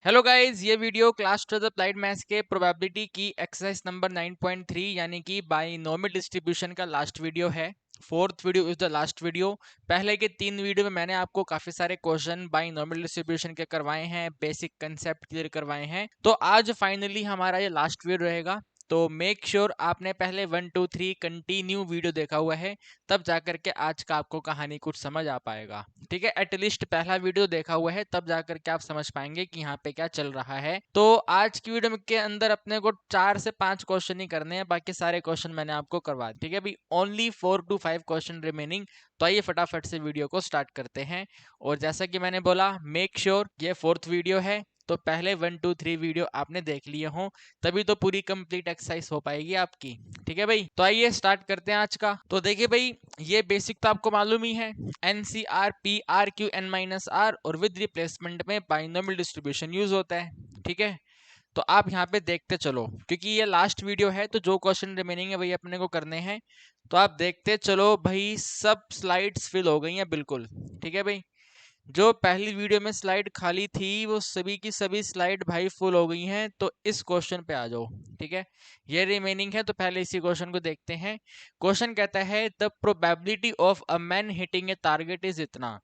Hello guys, ये video class 12 applied maths के probability की एक्सरसाइज नंबर 9.3 यानी कि बाइनोमियल डिस्ट्रीब्यूशन का लास्ट वीडियो है। Fourth video is the last video. पहले के 3 वीडियो में मैंने आपको काफी सारे क्वेश्चन बाइनोमियल डिस्ट्रीब्यूशन के करवाए हैं, बेसिक कंसेप्ट क्लियर करवाए हैं। तो आज फाइनली हमारा ये लास्ट वीडियो रहेगा। तो मेक श्योर आपने पहले 1 2 3 कंटिन्यू वीडियो देखा हुआ है, तब जाकर के आज का आपको कहानी कुछ समझ आ पाएगा। ठीक है, एटलीस्ट पहला वीडियो देखा हुआ है तब जाकर के आप समझ पाएंगे कि यहाँ पे क्या चल रहा है। तो आज की वीडियो के अंदर अपने को 4 से 5 क्वेश्चन ही करने हैं, बाकी सारे क्वेश्चन मैंने आपको करवा दिए। ठीक है भाई, ओनली 4 to 5 क्वेश्चन रिमेनिंग। तो आइए फटाफट से वीडियो को स्टार्ट करते हैं। और जैसा कि मैंने बोला, मेक श्योर ये 4th वीडियो है, तो पहले 1 2 3 वीडियो आपने देख लिए हो, तभी तो पूरी कंप्लीट एक्सरसाइज हो पाएगी आपकी। ठीक है भाई, तो आइए स्टार्ट करते हैं आज का। तो देखिए भाई, ये बेसिक तो आपको मालूम ही है, NCR PRQ N-R और विद रिप्लेसमेंट में बाइनोमियल डिस्ट्रीब्यूशन यूज होता है। ठीक है, तो आप यहाँ पे देखते चलो, क्योंकि ये लास्ट वीडियो है तो जो क्वेश्चन रिमेनिंग है वही अपने को करने हैं। तो आप देखते चलो भाई, सब स्लाइड्स फिल हो गई हैं बिल्कुल। ठीक है भाई, जो पहली वीडियो में स्लाइड खाली थी वो सभी की सभी स्लाइड भाई फुल हो गई हैं। तो इस क्वेश्चन पे आ जाओ। ठीक है, ये रिमेनिंग है, तो पहले इसी क्वेश्चन को देखते हैं। क्वेश्चन कहता है the probability of a man hitting a target is इतना।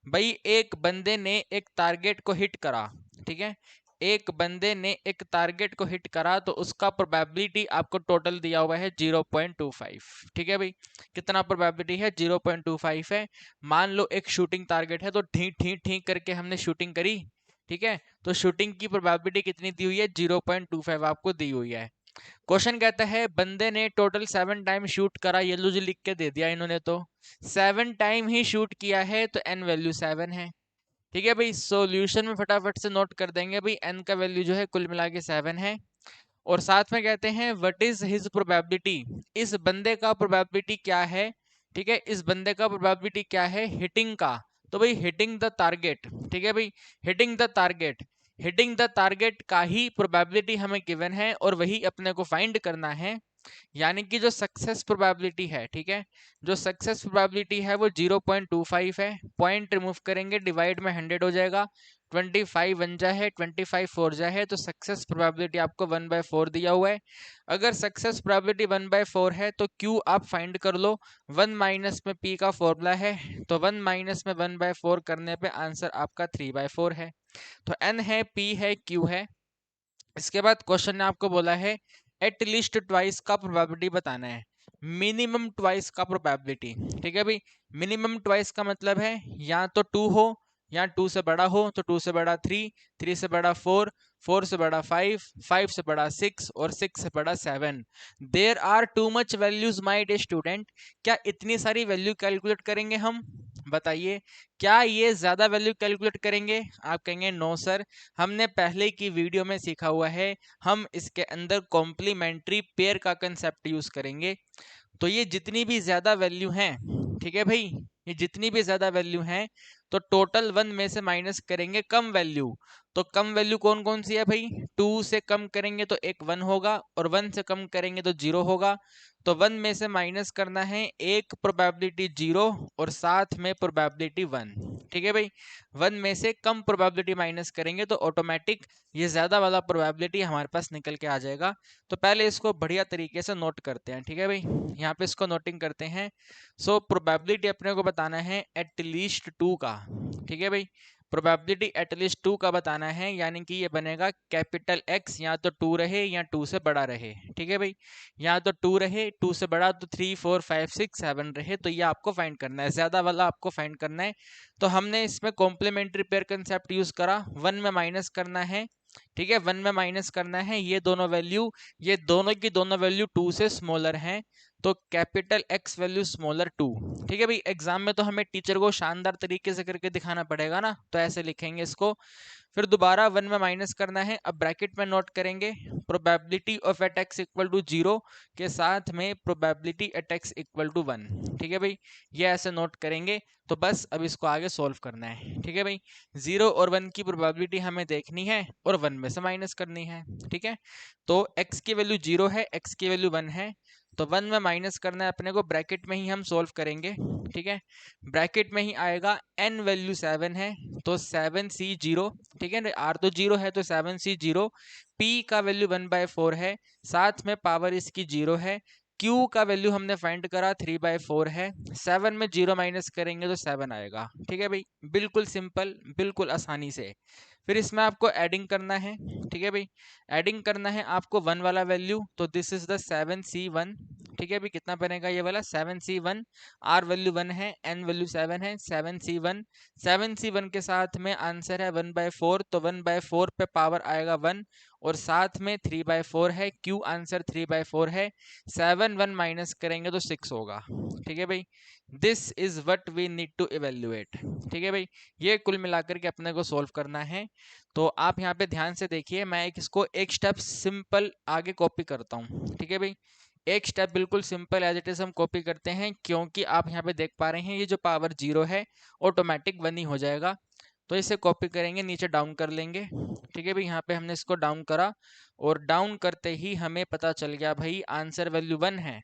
भाई एक बंदे ने एक टारगेट को हिट करा। ठीक है, एक बंदे ने एक टारगेट को हिट करा तो उसका प्रोबेबिलिटी आपको टोटल दिया हुआ है 0.25। ठीक है भाई, कितना प्रोबेबिलिटी है? 0.25 है। मान लो एक शूटिंग टारगेट है, तो ठीक ठीक ठीक करके हमने शूटिंग करी। ठीक है, तो शूटिंग की प्रोबेबिलिटी कितनी दी हुई है? 0.25 आपको दी हुई है। क्वेश्चन कहता है बंदे ने टोटल 7 टाइम शूट करा, ये लो जी लिख के दे दिया इन्होंने, तो 7 टाइम ही शूट किया है तो एन वैल्यू 7 है। ठीक है भाई, सॉल्यूशन में फटाफट से नोट कर देंगे भाई, एन का वैल्यू जो है कुल मिला के 7 है। और साथ में कहते हैं व्हाट इज हिज प्रोबेबिलिटी, इस बंदे का प्रोबेबिलिटी क्या है? ठीक है, इस बंदे का प्रोबेबिलिटी क्या है हिटिंग का? तो भाई हिटिंग द टारगेट। ठीक है भाई, hitting the target, hitting the target का ही प्रोबेबिलिटी हमें गिवन है और वही अपने को फाइंड करना है। यानी कि जो सक्सेस प्रोबेबिलिटी है, ठीक है, जो सक्सेस प्रोबेबिलिटी है वो 0.25 है। पॉइंट रिमूव करेंगे, डिवाइड में 100 हो जाएगा। 25 वन जा है, 25 फोर जा है, तो सक्सेस प्रोबेबिलिटी आपको 1/4 दिया हुआ है। अगर सक्सेस प्रोबेबिलिटी 1/4 है तो क्यू आप फाइंड कर लो। 1 माइनस में पी का फॉर्मूला है, तो 1 माइनस में 1/4 करने पे आंसर आपका 3/4 है। तो एन है, पी है, क्यू है। इसके बाद क्वेश्चन ने आपको बोला है एट लीस्ट ट्वाइस का प्रोबेबिलिटी बताना है, मिनिमम ट्वाइस का प्रोबेबिलिटी। ठीक है भाई, मिनिमम ट्वाइस का मतलब है या तो 2 हो, या 2 से बड़ा हो, तो 2 से बड़ा 3, 3 से बड़ा 4, 4 से बड़ा 5, 5 से बड़ा 6 और 6 से बड़ा 7। There are too much values my dear student, क्या इतनी सारी वैल्यू कैलकुलेट करेंगे हम? बताइए, क्या ये ज्यादा वैल्यू कैलकुलेट करेंगे? आप कहेंगे नो सर, हमने पहले की वीडियो में सीखा हुआ है, हम इसके अंदर कॉम्प्लीमेंट्री पेयर का कंसेप्ट यूज करेंगे। तो ये जितनी भी ज्यादा वैल्यू हैं, ठीक है भाई, ये जितनी भी ज्यादा वैल्यू हैं, तो टोटल 1 में से माइनस करेंगे कम वैल्यू। तो कम वैल्यू कौन कौन सी है भाई? 2 से कम करेंगे तो एक 1 होगा, और 1 से कम करेंगे तो 0 होगा। तो 1 में से माइनस करना है एक प्रोबेबिलिटी 0 और साथ में प्रोबेबिलिटी 1। ठीक है भाई, 1 में से कम प्रोबेबिलिटी माइनस करेंगे तो ऑटोमेटिक ये ज्यादा वाला प्रोबेबिलिटी हमारे पास निकल के आ जाएगा। तो पहले इसको बढ़िया तरीके से नोट करते हैं। ठीक है भाई, यहाँ पे इसको नोटिंग करते हैं। सो प्रोबेबिलिटी अपने को बताना है एटलीस्ट 2 का। ठीक है भाई, प्रोबेबिलिटी एटलीस्ट 2 का बताना है, यानी कि ये बनेगा कैपिटल एक्स या तो 2 रहे या 2 से बड़ा रहे। ठीक है भाई, या तो 2 रहे, 2 से बड़ा तो 3 4 5 6 7 रहे, तो ये आपको फाइंड करना है, ज्यादा वाला आपको फाइंड करना है। तो हमने इसमें कॉम्प्लीमेंट्री पेयर कंसेप्ट यूज करा, 1 में माइनस करना है। ठीक है, 1 में माइनस करना है ये दोनों वैल्यू, ये दोनों की दोनों वैल्यू 2 से स्मॉलर हैं, तो कैपिटल एक्स वैल्यू स्मॉलर 2। ठीक है भाई, एग्जाम में तो हमें टीचर को शानदार तरीके से करके दिखाना पड़ेगा ना, तो ऐसे लिखेंगे इसको। फिर दोबारा 1 में माइनस करना है, अब ब्रैकेट में नोट करेंगे probability of at x equal to 0 के साथ में probability at x equal to 1। ठीक है भाई, ये ऐसे नोट करेंगे। तो बस अब इसको आगे सोल्व करना है। ठीक है भाई, 0 और 1 की प्रोबेबिलिटी हमें देखनी है और 1 में से माइनस करनी है। ठीक है, तो x की वैल्यू 0 है, x की वैल्यू 1 है, तो 1 में माइनस करना है अपने को, ब्रैकेट में ही हम सोल्व करेंगे, ठीक है। ब्रैकेट में ही आएगा, n वैल्यू 7 है तो 7c0, ठीक है, r तो 0 है तो 7c0, p का वैल्यू 1/4 है, साथ में पावर इसकी 0 है, q का वैल्यू हमने फाइंड करा 3/4 है, 7 में 0 माइनस करेंगे तो 7 आएगा, ठीक है भाई, बिल्कुल सिंपल, बिल्कुल आसानी से। फिर इसमें आपको एडिंग करना है, ठीक है भाई, एडिंग करना है आपको 1 वाला वैल्यू, तो दिस इज द 7c1, ठीक है भाई, कितना बनेगा ये वाला 7c1, r वैल्यू 1 है, n वैल्यू 7 है, 7c1, 7c1 के साथ में आंसर है 1/4, तो 1/4 पे पावर आएगा 1, और साथ में 3/4 है, q आंसर 3/4 है, 7 1 माइनस करेंगे तो 6 होगा, ठीक है भाई। This is what we need to evaluate, ठीक है भाई, ये कुल मिलाकर के अपने को सोल्व करना है। तो आप यहाँ पे ध्यान से देखिए, मैं इसको एक स्टेप सिंपल आगे कॉपी करता हूँ, ठीक है भाई, एक स्टेप बिल्कुल सिंपल एज इट इज हम कॉपी करते हैं, क्योंकि आप यहाँ पे देख पा रहे हैं ये जो पावर 0 है ऑटोमेटिक 1 ही हो जाएगा। तो इसे कॉपी करेंगे, नीचे डाउन कर लेंगे, ठीक है भाई, यहाँ पे हमने इसको डाउन करा, और डाउन करते ही हमें पता चल गया भाई आंसर वैल्यू 1 है,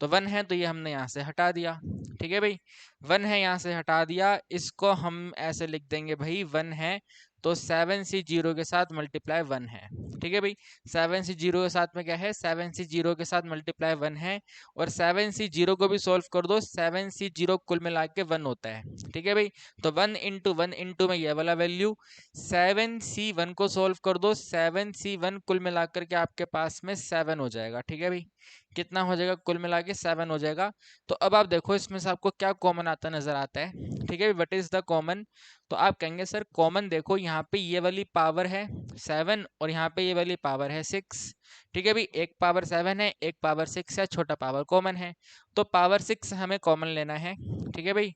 तो 1 है तो ये हमने यहाँ से हटा दिया, ठीक है भाई, 1 है यहाँ से हटा दिया, इसको हम ऐसे लिख देंगे भाई 1 है तो 7c0 के साथ मल्टीप्लाई 1 है, ठीक है भाई, 7c0 के साथ में क्या है, 7c0 के साथ मल्टीप्लाई 1 है, और 7c0 को भी सोल्व कर दो, 7c0 कुल मिला के 1 होता है, ठीक है भाई, तो 1 इंटू 1 इंटू में ये वाला वैल्यू, 7c1 को सोल्व कर दो, 7c1 कुल मिलाकर के आपके पास में 7 हो जाएगा, ठीक है भाई, कितना हो जाएगा, कुल मिला के 7 हो जाएगा। तो अब आप देखो इसमें से आपको क्या कॉमन आता नजर आता है, ठीक है, व्हाट इज द कॉमन, तो आप कहेंगे सर कॉमन देखो यहाँ पे ये वाली पावर है 7 और यहाँ पे ये वाली पावर है 6, ठीक है भाई, एक पावर 7 है एक पावर 6 है, छोटा पावर कॉमन है, तो पावर 6 हमें कॉमन लेना है, ठीक है भाई,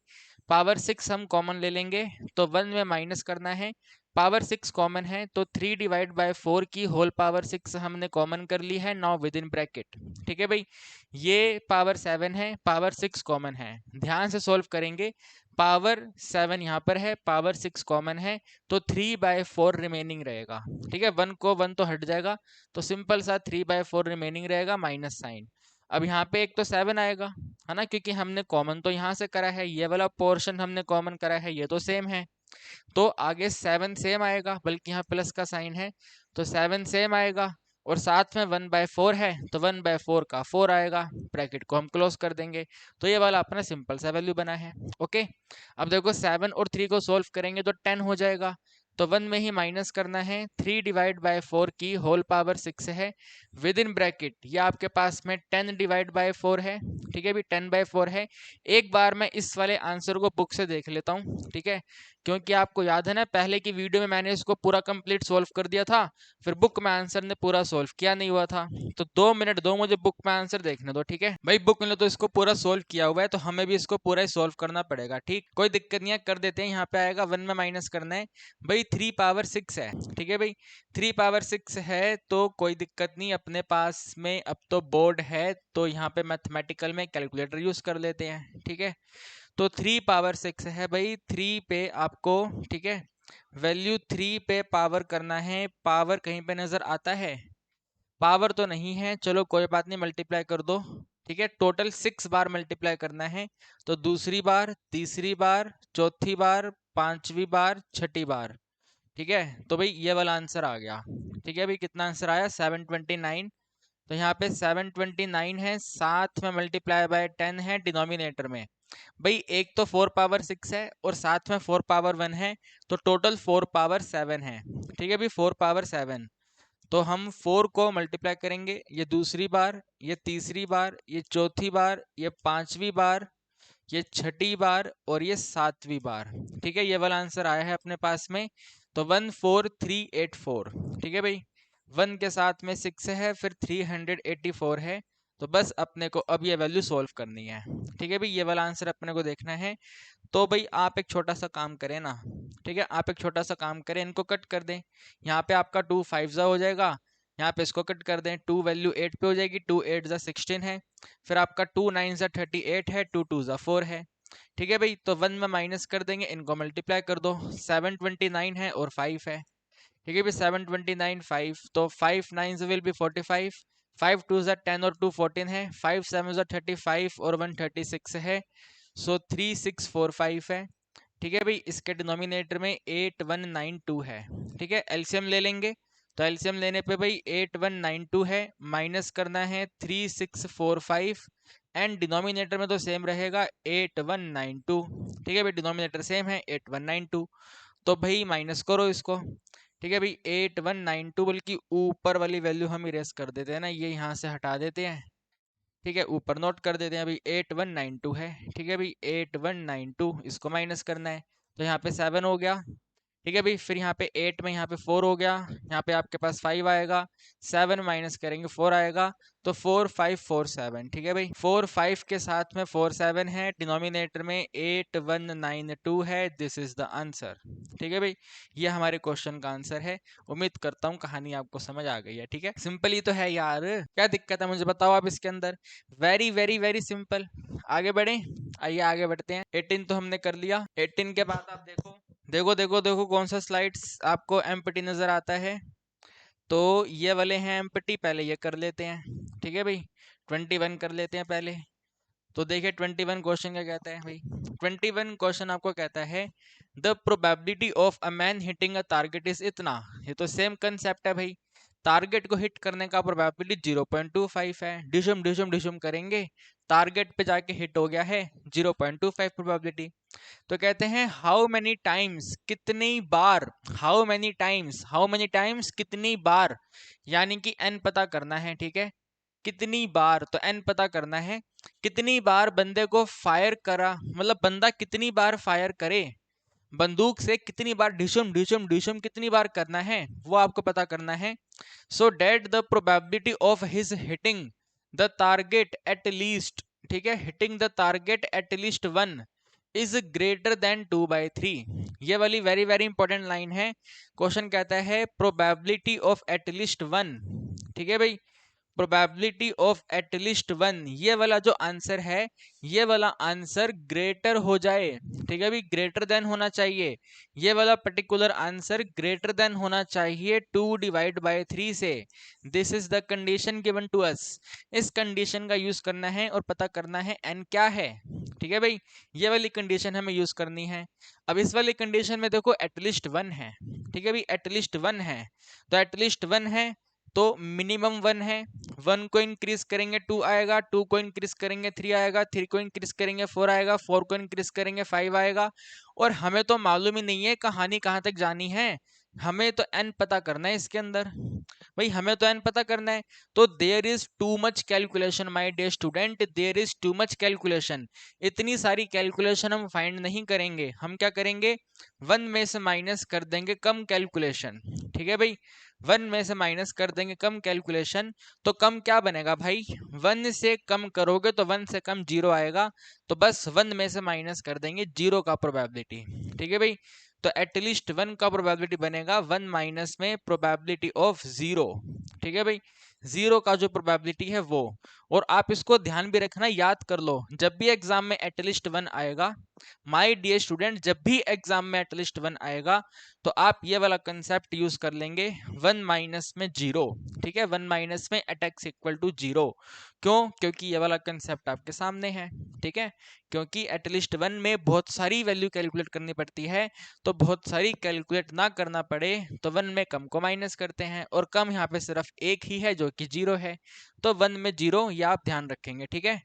पावर 6 हम कॉमन ले लेंगे, तो 1 में माइनस करना है, पावर 6 कॉमन है तो 3/4 की होल पावर 6 हमने कॉमन कर ली है, नाउ विद इन ब्रैकेट, ठीक है भाई, ये पावर 7 है, पावर 6 कॉमन है, ध्यान से सोल्व करेंगे, पावर 7 यहाँ पर है, पावर 6 कॉमन है, तो 3/4 रिमेनिंग रहेगा, ठीक है, 1 को 1 तो हट जाएगा, तो सिंपल सा 3/4 रिमेनिंग रहेगा, माइनस साइन। अब यहाँ पे एक तो 7 आएगा, है ना, क्योंकि हमने कॉमन तो यहाँ से करा है, ये वाला पोर्शन हमने कॉमन करा है, ये तो सेम है, तो आगे 7 सेम आएगा, बल्कि यहाँ प्लस का साइन है, तो 7 सेम आएगा, और साथ में 1/4 है तो 1/4 का 4 आएगा, ब्रैकेट को हम क्लोज कर देंगे, तो ये वाला अपना सिंपल सा वैल्यू बना है, ओके। अब देखो 7 और 3 को सोल्व करेंगे तो 10 हो जाएगा, तो 1 में ही माइनस करना है, 3/4 की होल पावर 6 है, विद इन ब्रैकेट ये आपके पास में 10/4 है, ठीक है भी 10/4 है। एक बार मैं इस वाले आंसर को बुक से देख लेता हूँ, ठीक है, क्योंकि आपको याद है ना पहले की वीडियो में मैंने इसको पूरा कंप्लीट सोल्व कर दिया था, फिर बुक में आंसर ने पूरा सोल्व किया नहीं हुआ था, तो 2 मिनट दो मुझे बुक में आंसर देखने दो, ठीक है भाई, बुक में तो इसको पूरा सोल्व किया हुआ है, तो हमें भी इसको पूरा ही सोल्व करना पड़ेगा, ठीक, कोई दिक्कत नहीं है, कर देते हैं। यहाँ पे आएगा 1 में माइनस करना है भाई, 3/6 है, ठीक है भाई, 3/6 है तो कोई दिक्कत नहीं, अपने पास में अब तो बोर्ड है, तो यहाँ पे मैथमेटिकल में कैलकुलेटर यूज कर लेते हैं, ठीक है, तो 3/6 है भाई, 3 पे आपको, ठीक है, वैल्यू 3 पे पावर करना है, पावर कहीं पे नजर आता है, पावर तो नहीं है, चलो कोई बात नहीं, मल्टीप्लाई कर दो, ठीक है, टोटल 6 बार मल्टीप्लाई करना है, तो दूसरी बार, तीसरी बार, चौथी बार, पांचवी बार, छठी बार, ठीक है, तो भाई ये वाला आंसर आ गया, ठीक है भाई, कितना आंसर आया 729, तो यहाँ पे 729 है, साथ में मल्टीप्लाई बाय 10 है डिनोमिनेटर में, भाई एक तो 4/6 है और साथ में 4/1 है, तो टोटल 4/7 है, ठीक है भाई, 4/7, तो हम 4 को मल्टीप्लाई करेंगे, ये दूसरी बार, ये तीसरी बार, ये चौथी बार, ये पांचवी बार, ये छठी बार, और ये सातवीं बार, ठीक है, ये वाला आंसर आया है अपने पास में, तो 14384, ठीक है भाई, 1 के साथ में 6 है, फिर 384 है, तो बस अपने को अब ये वैल्यू सोल्व करनी है, ठीक है भाई, ये वाला आंसर अपने को देखना है। तो भाई आप एक छोटा सा काम करें ना, ठीक है, आप एक छोटा सा काम करें, इनको कट कर दें, यहाँ पे आपका 2 5 हो जाएगा, यहाँ पे इसको कट कर दें, 2 वैल्यू 8 पे हो जाएगी, 2 8 16 है, फिर आपका 2 9 38 है, 2 2 4 है, ठीक है भाई, तो 1 में माइनस कर देंगे, इनको मल्टीप्लाई कर दो, 729 है और 5 है, ठीक है भाई, 729 5, तो 5 9 विल बी 45, 5 2 ज़ा 10 और 2 14 है, 5 7 ज़ा 35 और 1 36 है, सो 3645 है। ठीक है भाई, इसके डिनोमिनेटर में 8192 है। ठीक है, एलसीएम ले लेंगे, तो एलसीएम लेने पे भाई 8192 है, माइनस करना है 3645, एंड डिनोमिनेटर में तो सेम रहेगा 8192। ठीक है भाई, डिनोमिनेटर सेम है 8192, तो भाई माइनस करो इसको। ठीक है भाई, 8192, बल्कि ऊपर वाली वैल्यू हम इरेज कर देते हैं ना, ये यहाँ से हटा देते हैं। ठीक है, ऊपर नोट कर देते हैं अभी 8192 है। ठीक है भाई, 8192 इसको माइनस करना है, तो यहाँ पे 7 हो गया। ठीक है भाई, फिर यहाँ पे 8 में यहाँ पे 4 हो गया, यहाँ पे आपके पास 5 आएगा, 7 माइनस करेंगे 4 आएगा, तो 4547। ठीक है भाई, 45 के साथ में 47 है, डिनोमिनेटर में 8192 है, दिस इज द आंसर। ठीक है भाई, ये हमारे क्वेश्चन का आंसर है। उम्मीद करता हूँ कहानी आपको समझ आ गई है। ठीक है, सिंपल ही तो है यार, क्या दिक्कत है मुझे बताओ आप इसके अंदर, वेरी वेरी वेरी सिंपल। आगे बढ़े, आइए आगे बढ़ते हैं। 18 तो हमने कर लिया, 18 के बाद आप देखो देखो देखो देखो कौन सा स्लाइड्स आपको एम्प्टी नजर आता है, तो ये वाले हैं एम्प्टी, पहले ये कर लेते हैं। ठीक है भाई, 21 कर लेते हैं पहले। तो देखिए 21 क्वेश्चन क्या कहता है भाई, 21 क्वेश्चन आपको कहता है the probability of a man hitting a target is इतना। ये तो सेम कंसेप्ट है भाई, टारगेट को हिट करने का प्रोबेबिलिटी 0.25 है, डिशम डिशम डिशम करेंगे, टारगेट पे जाके हिट हो गया है, 0.25 प्रोबेबिलिटी। तो कहते हैं हाउ मेनी टाइम्स, कितनी बार, हाउ मेनी टाइम्स कितनी बार, यानी कि एन पता करना है। ठीक है, कितनी बार, तो एन पता करना है, कितनी बार बंदे को फायर करा, मतलब बंदा कितनी बार फायर करे, बंदूक से कितनी बार डिशम डिशम डिशम कितनी बार करना है, वो आपको पता करना है। So that the probability of his hitting the target at least, ठीक है, hitting the target at least 1 is greater than 2/3। ये वाली वेरी वेरी इंपॉर्टेंट लाइन है। क्वेश्चन कहता है प्रोबेबिलिटी ऑफ एटलीस्ट 1। ठीक है भाई, प्रोबेबिलिटी ऑफ एटलीस्ट 1, ये वाला जो आंसर है, ये वाला आंसर ग्रेटर हो जाए। ठीक है भाई, ग्रेटर देन होना चाहिए, ये वाला पर्टिकुलर आंसर ग्रेटर देन होना चाहिए 2/3 से। This is the condition given to us. इस कंडीशन का यूज करना है और पता करना है एन क्या है। ठीक है भाई, ये वाली कंडीशन हमें यूज करनी है। अब इस वाली कंडीशन में देखो एटलीस्ट 1 है। ठीक है भाई, एटलीस्ट 1 है, तो एटलीस्ट 1 है तो मिनिमम 1 है। 1 को इंक्रीज करेंगे 2 आएगा, 2 को इंक्रीज करेंगे 3 आएगा, 3 को इंक्रीज करेंगे 4 आएगा, 4 को इंक्रीज करेंगे 5 आएगा। और हमें तो मालूम ही नहीं है कहानी कहाँ तक जानी है, हमें तो एन पता करना है इसके अंदर। भाई हमें तो एन पता करना है, तो there is too much calculation my dear student, there is too much calculation. इतनी सारी कैलकुलेशन हम फाइंड नहीं करेंगे, हम क्या करेंगे, 1 में से माइनस कर देंगे कम कैलकुलेशन। ठीक है भाई, 1 में से माइनस कर देंगे कम कैलकुलेशन, तो कम क्या बनेगा भाई, 1 से कम करोगे तो 1 से कम 0 आएगा, तो बस 1 में से माइनस कर देंगे 0 का प्रोबेबिलिटी। ठीक है भाई, तो एटलीस्ट 1 का प्रोबेबिलिटी बनेगा 1 माइनस में प्रोबेबिलिटी ऑफ 0। ठीक है भाई, 0 का जो प्रोबेबिलिटी है वो। और आप इसको ध्यान भी रखना, याद कर लो, जब भी एग्जाम में एटलीस्ट 1 आएगा, माय डियर स्टूडेंट, जब भी एग्जाम में एटलीस्ट 1 आएगा, तो आप ये वाला कंसेप्ट यूज कर लेंगे, 1 माइनस में 0। ठीक है, 1 माइनस में एट एक्स इक्वल टू 0। क्यों, क्योंकि ये वाला कंसेप्ट आपके सामने है। ठीक है, क्योंकि एटलीस्ट 1 में बहुत सारी वैल्यू कैलकुलेट करनी पड़ती है, तो बहुत सारी कैलकुलेट ना करना पड़े तो 1 में कम को माइनस करते हैं, और कम यहाँ पे सिर्फ एक ही है जो कि 0 है, तो 1 में 0, ये आप ध्यान रखेंगे। ठीक है,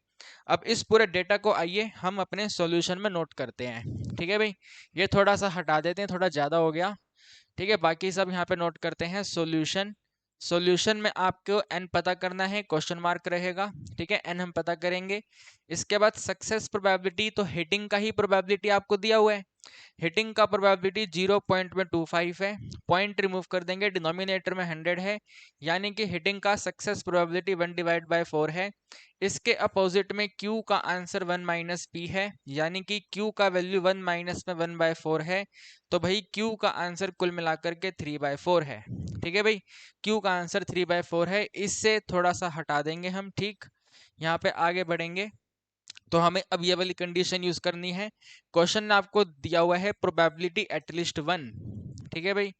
अब इस पूरे डेटा को आइए हम अपने सॉल्यूशन में नोट करते हैं। ठीक है भाई, ये थोड़ा सा हटा देते हैं, थोड़ा ज़्यादा हो गया। ठीक है, बाकी सब यहाँ पे नोट करते हैं। सॉल्यूशन, सॉल्यूशन में आपको एन पता करना है, क्वेश्चन मार्क रहेगा। ठीक है, एन हम पता करेंगे। इसके बाद सक्सेस प्रोबेबिलिटी, तो हिटिंग का ही प्रोबेबिलिटी आपको दिया हुआ है, हिटिंग का प्रोबेबिलिटी 0.25 है, पॉइंट रिमूव कर देंगे, डिनोमिनेटर में 100 है, यानी कि हिटिंग का सक्सेस प्रोबेबिलिटी 1/4 है। इसके अपोजिट में Q का आंसर 1 माइनस पी है, यानी कि Q का वैल्यू 1 माइनस में 1/4 है, तो भाई Q का आंसर कुल मिलाकर के 3/4 है। ठीक है भाई, Q का आंसर 3/4 है, इससे थोड़ा सा हटा देंगे हम। ठीक, यहाँ पे आगे बढ़ेंगे, तो हमें अब ये वाली कंडीशन यूज करनी है। क्वेश्चन में आपको दिया हुआ है प्रोबेबिलिटी एटलीस्ट 1। ठीक है भाई,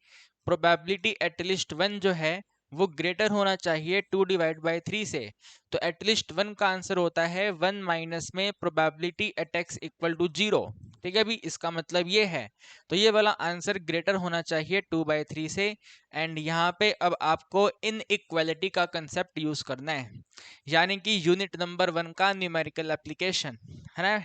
प्रोबेबिलिटी एटलीस्ट 1 जो है वो ग्रेटर होना चाहिए 2/3 से। तो एटलीस्ट 1 का आंसर होता है 1 माइनस में probability at x equal to 0। ठीक है, अभी इसका मतलब ये है, तो ये वाला आंसर ग्रेटर होना चाहिए 2/3 से। एंड यहाँ पे अब आपको इन इक्वालिटी का कंसेप्ट यूज करना है, यानी कि यूनिट नंबर 1 का न्यूमेरिकल एप्लीकेशन है ना।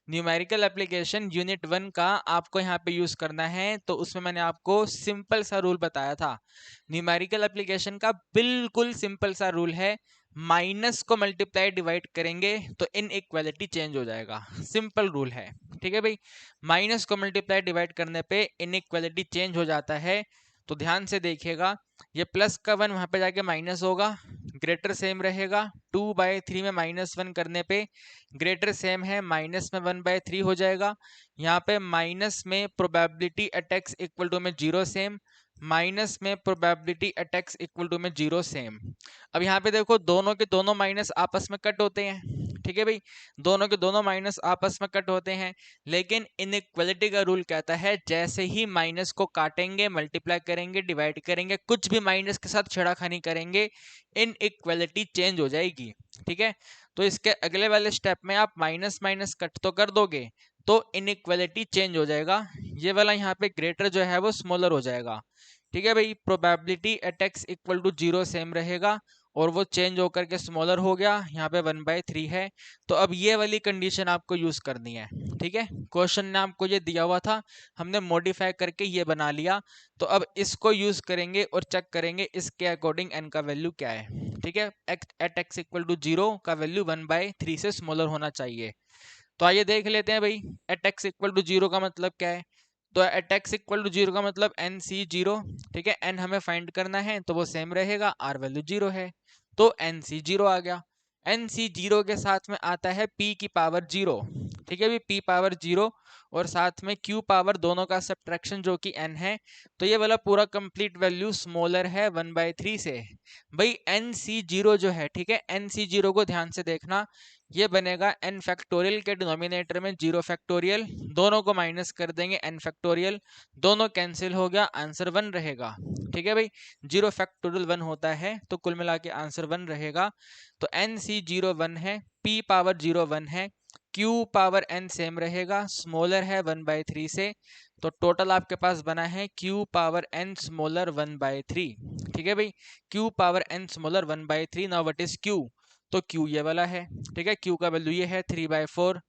न्यूमेरिकल एप्लीकेशन यूनिट 1 का आपको यहाँ पे यूज करना है। तो उसमें मैंने आपको सिंपल सा रूल बताया था। न्यूमेरिकल एप्लीकेशन का बिल्कुल सिंपल सा रूल है, माइनस को मल्टीप्लाई डिवाइड करेंगे तो इनइक्वालिटी चेंज हो जाएगा। सिंपल रूल है, ठीक है भाई। माइनस को मल्टीप्लाई डिवाइड करने पे इनइक्वालिटी चेंज हो जाता है। तो ध्यान से देखिएगा, ये प्लस का 1 वहां पे जाके माइनस होगा, ग्रेटर सेम रहेगा। 2/3 में -1 करने पे ग्रेटर सेम है, माइनस में 1/3 हो जाएगा। यहाँ पे माइनस में probability at x equal to में 0 सेम, माइनस में probability at x equal to में 0 सेम। अब यहाँ पे देखो दोनों के दोनों माइनस आपस में कट होते हैं, ठीक है भाई, दोनों के दोनों माइनस आपस में कट होते हैं। लेकिन इनइक्वालिटी का रूल कहता है जैसे ही माइनस को काटेंगे, मल्टीप्लाई करेंगे, डिवाइड करेंगे, कुछ भी माइनस के साथ छेड़ाखानी करेंगे, इनइक्वालिटी चेंज हो जाएगी। ठीक है, तो इसके अगले वाले स्टेप में आप माइनस माइनस कट तो कर दोगे तो इनइक्वालिटी चेंज हो जाएगा। ये वाला यहाँ पे ग्रेटर जो है वो स्मॉलर हो जाएगा। ठीक है भाई, probability at x equal to 0 same रहेगा और वो चेंज होकर के स्मॉलर हो गया, यहाँ पे 1/3 है। तो अब ये वाली कंडीशन आपको यूज करनी है। ठीक है, क्वेश्चन ने आपको ये दिया हुआ था, हमने मॉडिफाई करके ये बना लिया। तो अब इसको यूज करेंगे और चेक करेंगे इसके अकॉर्डिंग एन का वैल्यू क्या है। ठीक है, एट एक्स इक्वल टू 0 का वैल्यू 1/3 से स्मॉलर होना चाहिए। तो आइए देख लेते हैं भाई, एट एक्स इक्वल टू 0 का मतलब क्या है। तो एट एक्स इक्वल टू 0 का मतलब एन सी 0। ठीक है, एन हमें फाइंड करना है तो वो सेम रहेगा, आर वैल्यू 0 है तो एन सी 0 आ गया। एन सी 0 के साथ में आता है पी की पावर 0। ठीक है भी, पी पावर 0 और साथ में क्यू पावर, दोनों का सब्ट्रैक्शन जो कि एन है। तो ये वाला पूरा कंप्लीट वैल्यू स्मॉलर है 1/3 से। भाई एन सी 0 जो है, ठीक है, एन सी 0 को ध्यान से देखना, ये बनेगा n फैक्टोरियल के डिनोमिनेटर में 0 फैक्टोरियल, दोनों को माइनस कर देंगे n फैक्टोरियल, दोनों कैंसिल हो गया, आंसर 1 रहेगा। ठीक है भाई, 0 फैक्टोरियल 1 होता है तो कुल मिला के आंसर 1 रहेगा। तो एन सी 0 1 है, p पावर 0 1 है, q पावर n सेम रहेगा, स्मॉलर है 1/3 से। तो टोटल आपके पास बना है q पावर n स्मॉलर 1/3। ठीक है भाई, q power n smaller 1/3। Now what is q, तो Q ये वाला है। ठीक है, Q का वैल्यू ये है 3/4।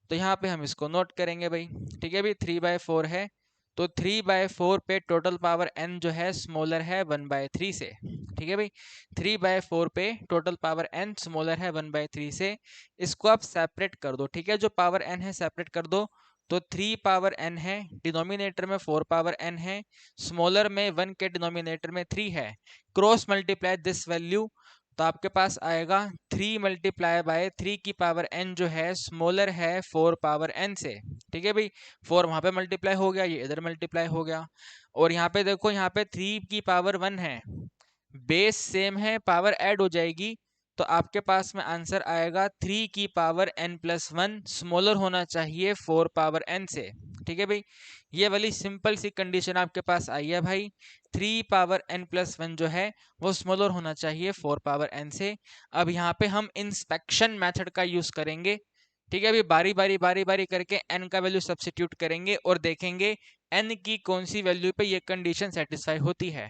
तो यहाँ पे हम इसको नोट करेंगे भाई। ठीक है भाई, 3/4 है तो 3/4 पे टोटल पावर n जो है स्मॉलर है 1/3 से। ठीक है भाई, 3/4 पे टोटल पावर n स्मॉलर है 1/3 से। इसको आप सेपरेट कर दो। ठीक है, जो पावर n है सेपरेट कर दो। तो 3 पावर n है, डिनोमिनेटर में 4 पावर n है, स्मॉलर में 1 के डिनोमिनेटर में 3 है। क्रॉस मल्टीप्लाई दिस वैल्यू, तो आपके पास आएगा 3 मल्टीप्लाई बाय 3 की पावर n जो है स्मॉलर है 4 पावर n से। ठीक है भाई, 4 वहां पे मल्टीप्लाई हो गया, ये इधर मल्टीप्लाई हो गया। और यहाँ पे देखो, यहाँ पे 3 की पावर 1 है, बेस सेम है, पावर ऐड हो जाएगी। तो आपके पास में आंसर आएगा 3 की पावर n+1, स्मॉलर होना चाहिए 4 पावर n से। ठीक है भाई, ये वाली सिंपल सी कंडीशन आपके पास आई है भाई। 3 पावर n+1 जो है वो स्मॉलर होना चाहिए 4 पावर n से। अब यहाँ पे हम इंस्पेक्शन मेथड का यूज करेंगे। ठीक है, अभी बारी बारी करके n का वैल्यू सब्स्टिट्यूट करेंगे और देखेंगे n की कौन सी वैल्यू पे ये कंडीशन सेटिस्फाई होती है।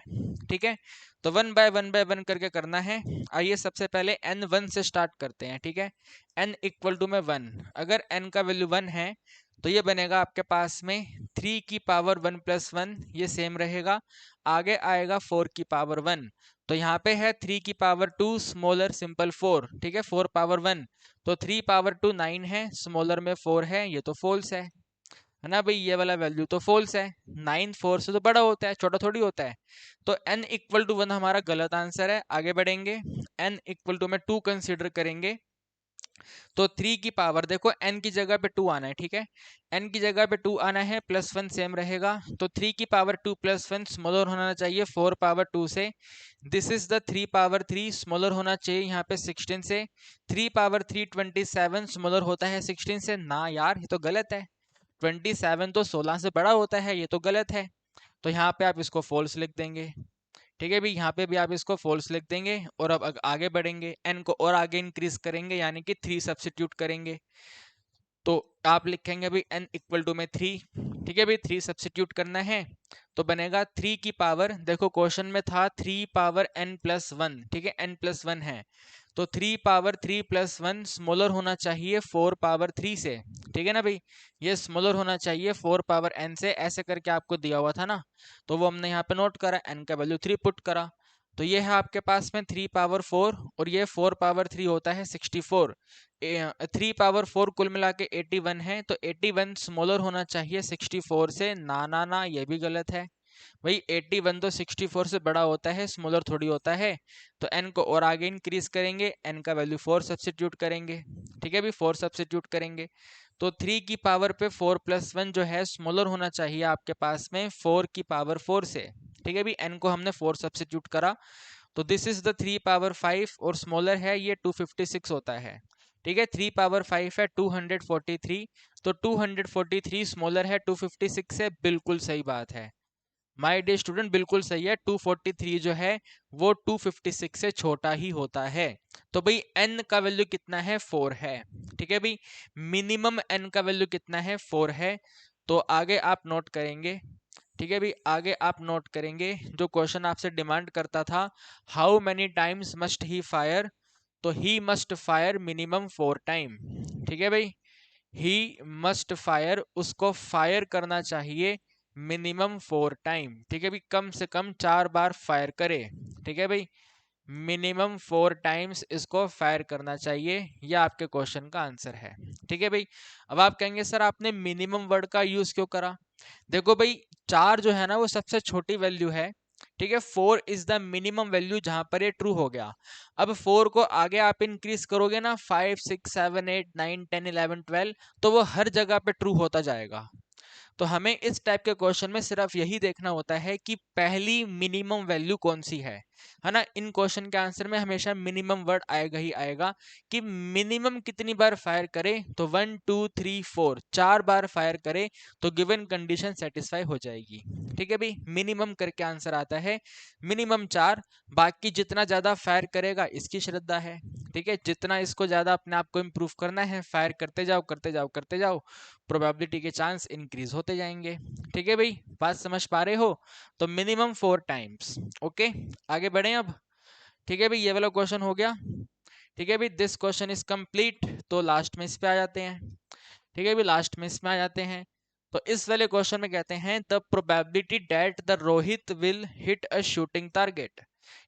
ठीक है, तो 1/1 करके करना है। आइए सबसे पहले n1 से स्टार्ट करते हैं। ठीक है, n इक्वल टू में 1, अगर n का वैल्यू 1 है तो ये बनेगा आपके पास में 3 की पावर 1+1, ये सेम रहेगा। आगे आएगा 4 की पावर 1, तो यहाँ पे है 3 की पावर 2 स्मॉलर सिंपल 4। ठीक है, 4 पावर 1, तो 3 पावर 2 9 है, स्मॉलर में 4 है, ये तो फॉल्स है ना भाई, ये वाला वैल्यू तो फॉल्स है। 9 4 से तो बड़ा होता है, छोटा थोड़ी होता है। तो n इक्वल टू 1 हमारा गलत आंसर है। आगे बढ़ेंगे, n इक्वल टू में 2 कंसीडर करेंगे। तो 3 की पावर देखो, n की जगह पे 2 आना है। ठीक है, n की जगह पे 2 आना है, +1 सेम रहेगा। तो 3 की पावर 2 +1 स्मॉलर होना चाहिए 4 पावर 2 से। This is the 3 power 3, smaller होना चाहिए यहाँ पे 16 से। 3 पावर 3 27 स्मॉलर होता है 16 से, ना यार ये तो गलत है। 27 तो 16 से बड़ा होता है, ये तो गलत है। तो यहाँ पे आप इसको फॉल्स लिख देंगे। ठीक है भाई, यहाँ पे भी आप इसको फॉल्स लिख देंगे और अब आगे बढ़ेंगे, n को और आगे इंक्रीज करेंगे यानी कि 3 सब्सिट्यूट करेंगे, तो आप लिखेंगे भाई n इक्वल टू में 3। ठीक है भाई, 3 सब्सिट्यूट करना है तो बनेगा 3 की पावर, देखो क्वेश्चन में था 3 पावर n प्लस 1, ठीक है n प्लस 1 है, तो 3 पावर 3 प्लस 1 स्मॉलर होना चाहिए 4 पावर 3 से। ठीक है ना भाई, ये स्मॉलर होना चाहिए 4 पावर n से, ऐसे करके आपको दिया हुआ था ना, तो वो हमने यहाँ पे नोट करा, n का वैल्यू 3 पुट करा, तो ये है आपके पास में 3 पावर 4 और ये 4 पावर 3 होता है 64। 3 पावर 4 कुल मिला के 81 है, तो 81 स्मॉलर होना चाहिए 64 से, ना ना ना ये भी गलत है भाई, 81 तो 64 से बड़ा होता है, स्मॉलर थोड़ी होता है। तो n को और आगे इंक्रीज करेंगे, n का वैल्यू 4 सब्सिट्यूट करेंगे। ठीक है भाई, 4 सब्सिट्यूट करेंगे तो 3 की पावर पे 4 प्लस 1 जो है स्मॉलर होना चाहिए आपके पास में 4 की पावर 4 से। ठीक है भाई, n को हमने 4 सब्सिट्यूट करा, तो दिस इज द 3 पावर 5 और स्मॉलर है ये 256 होता है। ठीक है, 3 पावर 5 है 243, तो 243 स्मॉलर है 256 से, बिल्कुल सही बात है माय डियर स्टूडेंट, बिल्कुल सही है, 243 जो है वो 256 से छोटा ही होता है। तो भाई n का वैल्यू कितना है 4 है। ठीक है भाई, मिनिमम n का वैल्यू कितना है 4 है, तो आगे आप नोट करेंगे। ठीक है भाई, आगे आप नोट करेंगे जो क्वेश्चन आपसे डिमांड करता था, how many times must he fire, तो he must fire minimum 4 time. ठीक है भाई, ही मस्ट फायर, उसको फायर करना चाहिए मिनिमम 4 टाइम। ठीक है भाई, कम से कम 4 बार फायर करे। ठीक है भाई, मिनिमम 4 टाइम्स इसको फायर करना चाहिए, यह आपके क्वेश्चन का आंसर है। ठीक है भाई, अब आप कहेंगे सर आपने मिनिमम वर्ड का यूज क्यों करा, देखो भाई 4 जो है ना वो सबसे छोटी वैल्यू है। ठीक है, 4 इज द मिनिमम वैल्यू जहां पर ये ट्रू हो गया। अब 4 को आगे आप इंक्रीज करोगे ना 5 6 7 8 9 10 11 12, तो वो हर जगह पे ट्रू होता जाएगा। तो हमें इस टाइप के क्वेश्चन में सिर्फ यही देखना होता है कि पहली मिनिमम वैल्यू कौन सी है ना। इन क्वेश्चन के आंसर में हमेशा मिनिमम वर्ड आएगा ही आएगा कि मिनिमम कितनी बार फायर करे, तो 1 2 3 4 4 बार फायर करे तो गिवन कंडीशन सेटिस्फाई हो जाएगी। ठीक है भाई, मिनिमम करके आंसर आता है मिनिमम 4, बाकी जितना ज्यादा फायर करेगा इसकी श्रद्धा है। ठीक है, जितना इसको ज्यादा अपने आप को इम्प्रूव करना है, फायर करते जाओ करते जाओ करते जाओ, प्रोबेबिलिटी के चांस इंक्रीज होते जाएंगे। ठीक है भाई, बात समझ पा रहे हो, तो मिनिमम 4 टाइम्स। ओके, आगे बढ़े अब। ठीक है भाई, ये वाला क्वेश्चन हो गया। ठीक है भाई, दिस क्वेश्चन इज कंप्लीट, तो लास्ट में इस पे आ जाते हैं। ठीक है भाई, लास्ट में इसमें आ जाते हैं, तो इस वाले क्वेश्चन में कहते हैं the probability that the Rohit will hit a shooting target.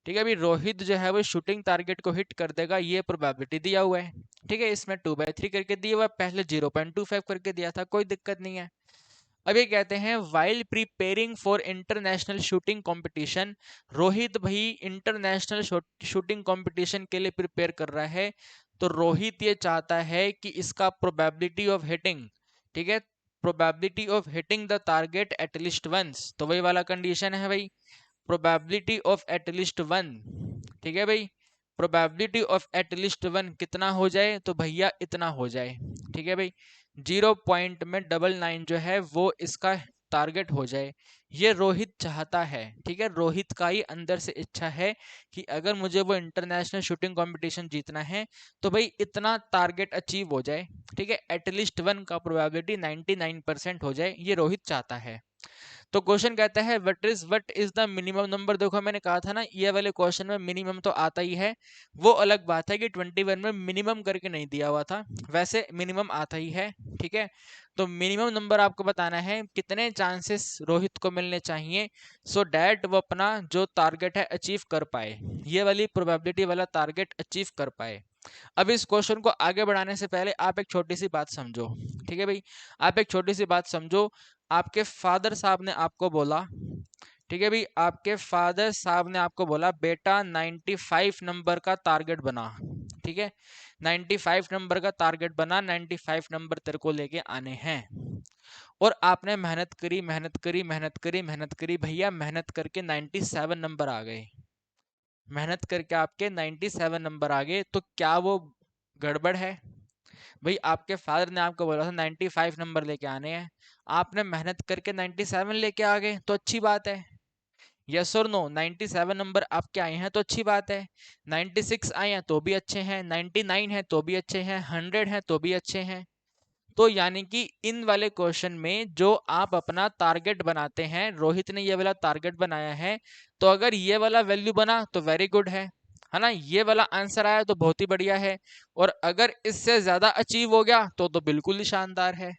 ठीक है भाई, रोहित जो है वो शूटिंग टारगेट को हिट कर देगा, ये प्रोबेबिलिटी दिया हुआ है। ठीक है, इसमें 2/3 करके दिया हुआ है, पहले 0.25 करके दिया था, कोई दिक्कत नहीं है। अब ये कहते हैं while preparing for international shooting competition, Rohit भाई इंटरनेशनल शूटिंग कंपटीशन के लिए प्रिपेयर कर रहा है, तो रोहित ये चाहता है कि इसका प्रोबेबिलिटी ऑफ हिटिंग, ठीक है, probability of hitting the target at least once, तो वही वाला कंडीशन है भाई, प्रोबेबिलिटी ऑफ एटलीस्ट वन। ठीक है भाई, प्रोबेबिलिटी ऑफ एटलीस्ट वन कितना हो जाए, तो भैया इतना हो जाए। ठीक है भाई, 0.99 जो है वो इसका टारगेट हो जाए, ये रोहित चाहता है। ठीक है, रोहित का ही अंदर से इच्छा है कि अगर मुझे वो इंटरनेशनल शूटिंग कंपटीशन जीतना है तो भाई इतना टारगेट अचीव हो जाए। ठीक है, एटलीस्ट वन का प्रोबेबिलिटी 99% हो जाए, ये रोहित चाहता है। तो क्वेश्चन कहता है what is the minimum number, देखो मैंने कहा था ना ये वाले क्वेश्चन में मिनिमम तो आता ही है, वो अलग बात है कि 21 में मिनिमम करके नहीं दिया हुआ था, वैसे मिनिमम आता ही है। ठीक है, तो मिनिमम नंबर आपको बताना है कितने चांसेस रोहित को मिलने चाहिए सो डैट वो अपना जो टारगेट है अचीव कर पाए, ये वाली प्रोबेबिलिटी वाला टारगेट अचीव कर पाए। अब इस क्वेश्चन को आगे बढ़ाने से पहले आप एक छोटी सी बात समझो। ठीक है भाई, आप एक छोटी सी बात समझो, आपके फादर साहब ने आपको बोला, ठीक है भाई, आपके फादर साहब ने आपको बोला बेटा 95 नंबर का टारगेट बना। ठीक है, 95 नंबर का टारगेट बना, 95 नंबर तेरे को लेके आने हैं, और आपने मेहनत करी मेहनत करी मेहनत करी मेहनत करी, भैया मेहनत करके 97 नंबर आ गए, मेहनत करके आपके 97 नंबर आ गए, तो क्या वो गड़बड़ है? भाई आपके फादर ने आपको बोला था 95 नंबर लेके आने हैं, आपने मेहनत करके 97 लेके आ गए, तो अच्छी बात है। यस और नो? 97 नंबर आपके आए हैं तो अच्छी बात है, 96 आए हैं तो भी अच्छे हैं, 99 है तो भी अच्छे हैं, 100 है तो भी अच्छे हैं। तो यानी कि इन वाले क्वेश्चन में जो आप अपना टारगेट बनाते हैं, रोहित ने ये वाला टारगेट बनाया है, तो अगर ये वाला वैल्यू बना तो वेरी गुड है ना, ये वाला आंसर आया तो बहुत ही बढ़िया है, और अगर इससे ज्यादा अचीव हो गया तो बिल्कुल ही शानदार है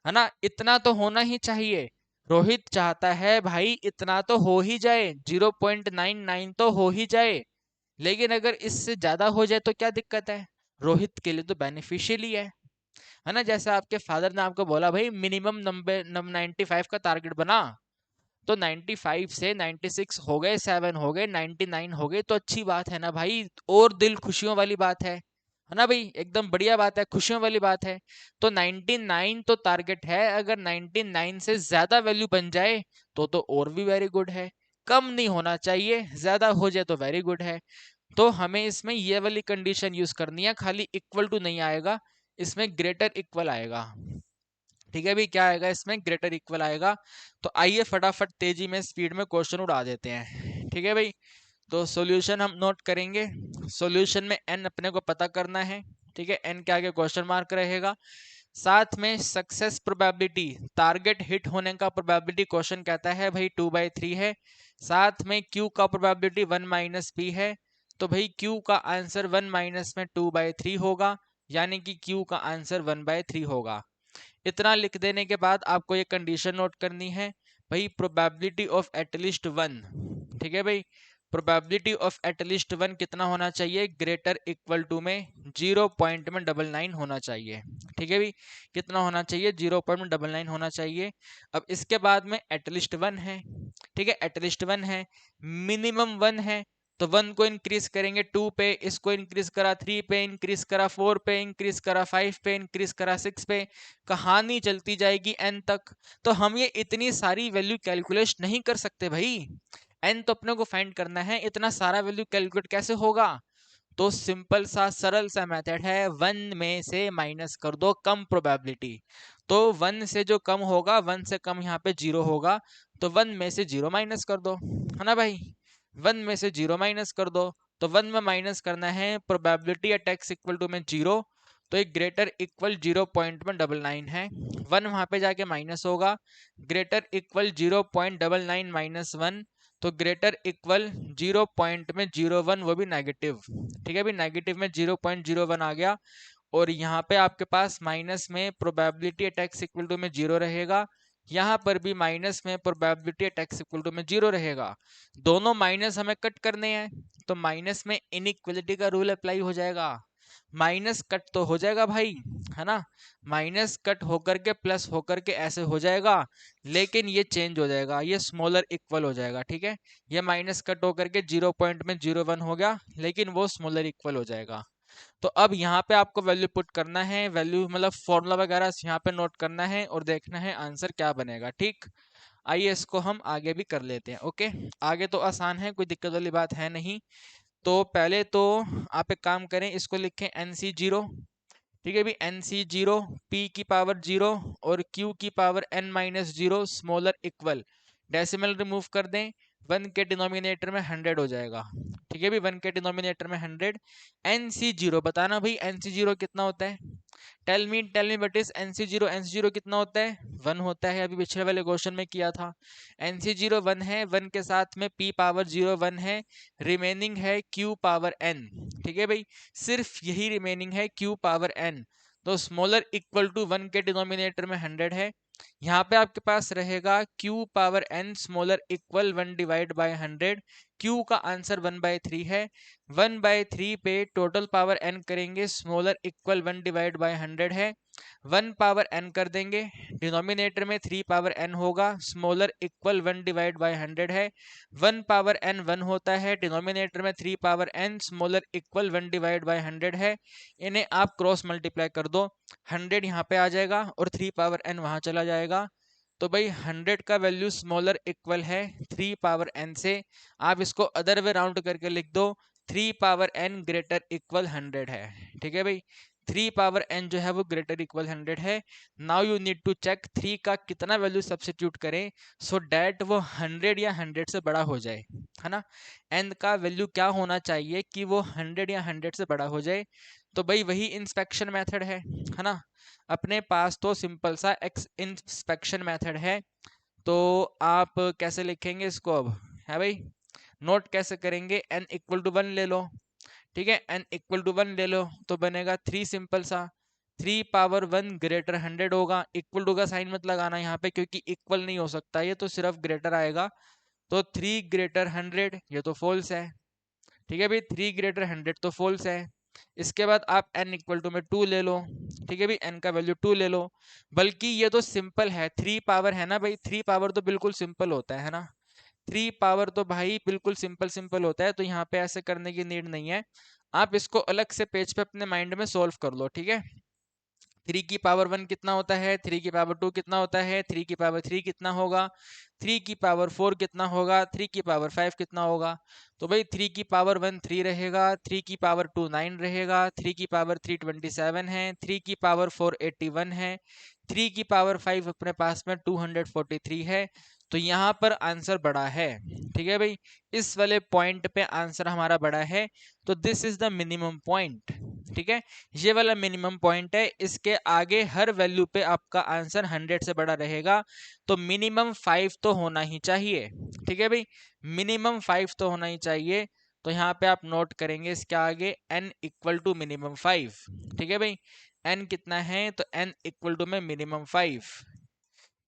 ना। इतना तो होना ही चाहिए। रोहित चाहता है भाई इतना तो हो ही जाए, 0.99 तो हो ही जाए, लेकिन अगर इससे ज्यादा हो जाए तो क्या दिक्कत है, रोहित के लिए तो बेनिफिशियल ही है ना। जैसे आपके फादर ने आपको बोला भाई मिनिमम नंबर 95 का टारगेट बना, तो 95 से 96 हो गए, 7 हो गए, 99 हो गए, तो अच्छी बात है ना भाई, और दिल खुशियों वाली बात है ना भाई, एकदम बढ़िया बात है, खुशियों वाली बात है। तो 99 तो टारगेट है, अगर 99 से ज्यादा वैल्यू बन जाए तो और भी वेरी गुड है, कम नहीं होना चाहिए, ज्यादा हो जाए तो वेरी गुड है। तो हमें इसमें ये वाली कंडीशन यूज करनी है, खाली इक्वल टू नहीं आएगा, इसमें ग्रेटर इक्वल आएगा। ठीक है भाई, क्या आएगा इसमें, ग्रेटर इक्वल आएगा। तो आइए फटाफट तेजी में स्पीड में क्वेश्चन उड़ा देते हैं, ठीक है भाई। तो सॉल्यूशन हम नोट करेंगे, सॉल्यूशन में एन अपने को पता करना है, ठीक है, एन के आगे क्वेश्चन मार्क रहेगा, साथ में सक्सेस प्रोबेबिलिटी, टारगेट हिट होने का प्रोबेबिलिटी क्वेश्चन कहता है भाई 2/3 है, साथ में क्यू का प्रोबेबिलिटी 1 माइनस पी है, तो भाई क्यू का आंसर 1 माइनस में 2/3 होगा, यानी कि क्यू का आंसर 1/3 होगा। इतना लिख देने के बाद आपको ये कंडीशन नोट करनी है भाई, प्रोबेबिलिटी ऑफ एटलीस्ट वन, ठीक है भाई, प्रोबेबिलिटी ऑफ एटलीस्ट वन कितना होना चाहिए, ग्रेटर इक्वल टू में 0.99 होना चाहिए, ठीक है भाई, कितना होना चाहिए, 0.99 होना चाहिए। अब इसके बाद में एटलीस्ट वन है, ठीक है, एटलीस्ट वन है, मिनिमम वन है, तो वन को इंक्रीज करेंगे 2 पे, इसको इंक्रीज करा 3 पे, इंक्रीज करा 4 पे, इंक्रीज करा 5 पे, इंक्रीज करा 6 पे, कहानी चलती जाएगी एन तक। तो हम ये इतनी सारी वैल्यू कैलकुलेट नहीं कर सकते भाई, एन तो अपने को फाइंड करना है, इतना सारा वैल्यू कैलकुलेट कैसे होगा। तो सिंपल सा सरल सा मेथड है, वन में से माइनस कर दो कम प्रोबेबिलिटी, तो वन से जो कम होगा, वन से कम यहाँ पे जीरो होगा, तो वन में से जीरो माइनस कर दो, है ना भाई, वन में से जीरो माइनस कर दो। तो वन में माइनस करना है probability at x equal to में जीरो, तो एक ग्रेटर इक्वल 0.99 है, वन वहां पे जाके माइनस होगा, ग्रेटर इक्वल 0.99 माइनस वन, तो ग्रेटर इक्वल 0.01, वो भी नेगेटिव, ठीक है भी, नेगेटिव में 0.01 आ गया, और यहाँ पे आपके पास माइनस में probability at x equal to में जीरो रहेगा, यहाँ पर भी माइनस में probability at x equal to में जीरो रहेगा, दोनों माइनस हमें कट करने हैं, तो माइनस में इनइक्वलिटी का रूल अप्लाई हो जाएगा, माइनस कट तो हो जाएगा भाई, है ना, माइनस कट होकर के प्लस होकर के ऐसे हो जाएगा, लेकिन ये चेंज हो जाएगा, ये स्मॉलर इक्वल हो जाएगा, ठीक है, ये माइनस कट होकर के 0.01 हो गया, लेकिन वो स्मॉलर इक्वल हो जाएगा। तो अब यहाँ पे आपको वैल्यू पुट करना है, वैल्यू मतलब फॉर्मूला वगैरह यहाँ पे नोट करना है और देखना है आंसर क्या बनेगा, ठीक। आइए इसको हम आगे भी कर लेते हैं, ओके, आगे तो आसान है, कोई दिक्कत वाली बात है नहीं। तो पहले तो आप एक काम करें, इसको लिखें NC0, ठीक है भी, NC0 P की पावर 0 और Q की power n-0 smaller equal, decimal remove कर दें, वन के डिनोमिनेटर में 100 हो जाएगा, ठीक है भी, वन के डिनोमिनेटर में 100, NC0 बताना भाई, NC0 कितना होता है, tell me what is NC0, NC0 कितना होता है, वन होता है, अभी पिछले वाले क्वेश्चन में किया था, NC0 वन है, वन के साथ में P पावर 0 वन है, रिमेनिंग है Q पावर n, ठीक है भाई, सिर्फ यही रिमेनिंग है Q पावर n, तो स्मॉलर इक्वल टू वन के डिनोमिनेटर में 100 है, यहाँ पे आपके पास रहेगा Q power n smaller equal 1 divide by 100, Q का आंसर 1/3 है, 1/3 पे टोटल पावर n करेंगे, स्मॉलर इक्वल 1 डिवाइड बाय 100 है, 1 पावर n कर देंगे, डिनोमिनेटर में 3 पावर n होगा, स्मॉलर इक्वल 1 डिवाइड बाय 100 है, 1 पावर n 1 होता है, डिनोमिनेटर में 3 power n, smaller equal 1 divide by 100 है, इन्हें आप क्रॉस मल्टीप्लाई कर दो, 100 यहाँ पे आ जाएगा और 3 पावर n वहां चला जाएगा, तो भाई 100 का वैल्यू स्मॉलर इक्वल है 3 पावर n से, आप इसको अदर वे राउंड करके लिख दो, 3 पावर n ग्रेटर इक्वल 100 है, ठीक है भाई, 3 पावर n जो है वो ग्रेटर इक्वल 100 है। Now you need to check 3 का कितना वैल्यू सब्स्टिट्यूट करें सो डैट वो 100 या 100 से बड़ा हो जाए, है ना। n का वैल्यू क्या होना चाहिए कि वो 100 या 100 से बड़ा हो जाए। तो भाई वही इंस्पेक्शन मेथड है ना। अपने पास तो सिंपल सा एक्स इंस्पेक्शन मेथड है। तो आप कैसे लिखेंगे इसको अब, है भाई, नोट कैसे करेंगे, n इक्वल टू 1 ले लो, ठीक है, n इक्वल टू 1 ले लो तो बनेगा 3, सिंपल सा 3 पावर 1 ग्रेटर 100 होगा। इक्वल टू का साइन मत लगाना यहाँ पे क्योंकि इक्वल नहीं हो सकता, ये तो सिर्फ ग्रेटर आएगा। तो 3 ग्रेटर 100 ये तो फॉल्स है, ठीक है भाई, 3 ग्रेटर 100 तो फॉल्स है। इसके बाद आप n इक्वल टू में 2 ले लो, ठीक है भाई, n का वैल्यू 2 ले लो। बल्कि ये तो सिंपल है, 3 पावर है ना भाई, 3 पावर तो बिल्कुल सिंपल होता है ना, 3 पावर तो भाई बिल्कुल सिंपल सिंपल होता है। तो यहाँ पे ऐसे करने की नीड नहीं है, आप इसको अलग से पेज पे अपने माइंड में सोल्व कर लो, ठीक है। 3 की पावर 1 कितना होता है, 3 की पावर 2 कितना होता है, 3 की पावर 3 कितना होगा, 3 की पावर 4 कितना होगा, 3 की पावर 5 कितना होगा। तो भाई 3 की पावर 1 3 रहेगा, 3 की पावर 2 9 रहेगा, 3 की पावर 3 27 है, 3 की पावर 4 81 है, 3 की पावर 5 अपने पास में 243 है। तो यहाँ पर आंसर बड़ा है, ठीक है भाई, इस वाले पॉइंट पे आंसर हमारा बड़ा है। तो this is the minimum point, ठीक है, ये वाला मिनिमम पॉइंट है। इसके आगे हर वैल्यू पे आपका आंसर 100 से बड़ा रहेगा। तो मिनिमम 5 तो होना ही चाहिए, ठीक है भाई, मिनिमम 5 तो होना ही चाहिए। तो यहाँ पे आप नोट करेंगे इसके आगे n इक्वल टू मिनिमम 5, ठीक है भाई, n कितना है तो n इक्वल टू में मिनिमम 5,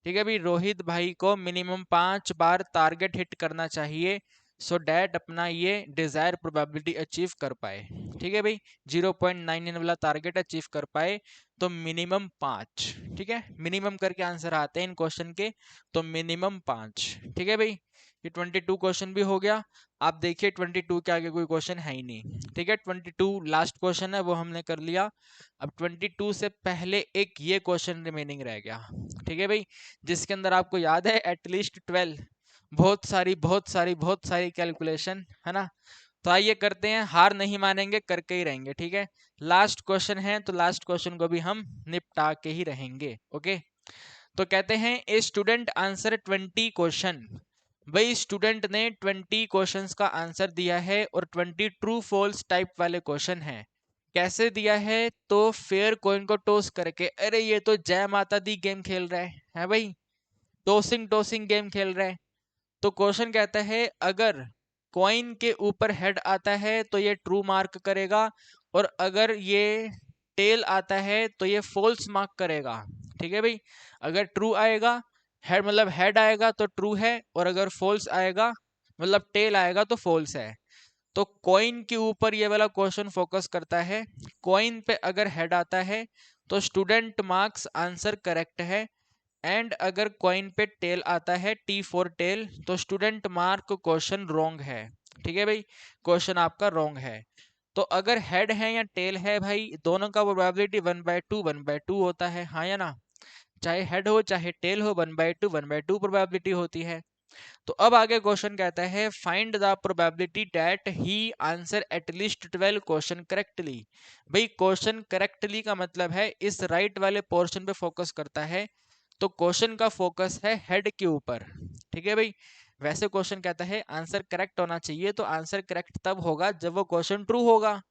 ठीक है भाई। रोहित भाई को मिनिमम 5 बार टारगेट हिट करना चाहिए सो डैट अपना ये डिजायर प्रोबेबिलिटी अचीव कर पाए, ठीक है भाई, 0.99 वाला टारगेट अचीव कर पाए। तो मिनिमम 5, ठीक है, मिनिमम करके आंसर आते हैं इन क्वेश्चन के, तो मिनिमम 5, ठीक है भाई। ये 22 क्वेश्चन भी हो गया। आप देखिए 22 के आगे कोई क्वेश्चन है ही नहीं, ठीक है, 22 लास्ट क्वेश्चन है वो हमने कर लिया। अब 22 से पहले एक ये क्वेश्चन रिमेनिंग रह गया, ठीक है भाई, जिसके अंदर आपको याद है एटलीस्ट 12, बहुत सारी बहुत सारी बहुत सारी कैलकुलेशन, है ना। तो आइए करते हैं, हार नहीं मानेंगे, करके ही रहेंगे, ठीक है। लास्ट क्वेश्चन है तो लास्ट क्वेश्चन को भी हम निपटा के ही रहेंगे, ओके। तो कहते हैं ए स्टूडेंट आंसर 20 क्वेश्चन। भाई स्टूडेंट ने 20 क्वेश्चंस का आंसर दिया है और 20 ट्रू फॉल्स टाइप वाले क्वेश्चन हैं। कैसे दिया है तो फेयर कॉइन को टॉस करके, अरे ये तो जय माता दी गेम खेल रहा है भाई, टॉसिंग टॉसिंग गेम खेल रहा है। तो क्वेश्चन कहता है अगर कॉइन के ऊपर हेड आता है तो ये ट्रू मार्क करेगा, और अगर ये टेल आता है तो ये फॉल्स मार्क करेगा, ठीक है भाई। अगर ट्रू आएगा, हेड मतलब हेड आएगा तो ट्रू है, और अगर फॉल्स आएगा मतलब टेल आएगा तो फॉल्स है। तो कॉइन के ऊपर ये वाला क्वेश्चन फोकस करता है। कॉइन पे अगर हेड आता है तो स्टूडेंट मार्क्स आंसर करेक्ट है, एंड अगर कॉइन पे टेल आता है टी फॉर टेल तो स्टूडेंट मार्क क्वेश्चन रॉन्ग है, ठीक है भाई, क्वेश्चन आपका रॉन्ग है। तो अगर हेड है या टेल है भाई, दोनों का प्रोबेबिलिटी 1/2 होता है, हाँ या ना, चाहे हेड हो चाहे टेल हो, 1/2 प्रोबेबिलिटी होती है। तो अब आगे क्वेश्चन कहता है find the probability that he answer at least 12 question correctly. भाई क्वेश्चन करेक्टली का मतलब है इस राइट वाले पोर्शन पे फोकस करता है। तो क्वेश्चन का फोकस है हेड के ऊपर, ठीक है भाई। वैसे क्वेश्चन कहता है आंसर करेक्ट होना चाहिए, तो आंसर करेक्ट तब होगा जब वो क्वेश्चन ट्रू होगा,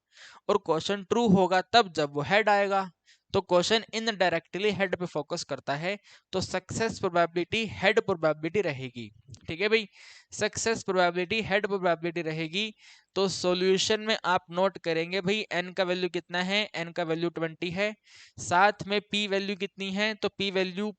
और क्वेश्चन ट्रू होगा तब जब वो हेड आएगा। तो क्वेश्चन इनडायरेक्टली हेड पे फोकस करता है, तो सक्सेस प्रोबेबिलिटी हेड प्रोबेबिलिटी रहेगी, ठीक है भाई, सक्सेस प्रोबेबिलिटी हेड प्रोबेबिलिटी रहेगी। तो सॉल्यूशन में आप नोट करेंगे भाई n का वैल्यू कितना है, n का वैल्यू 20 है, साथ में p वैल्यू कितनी है, तो p वैल्यू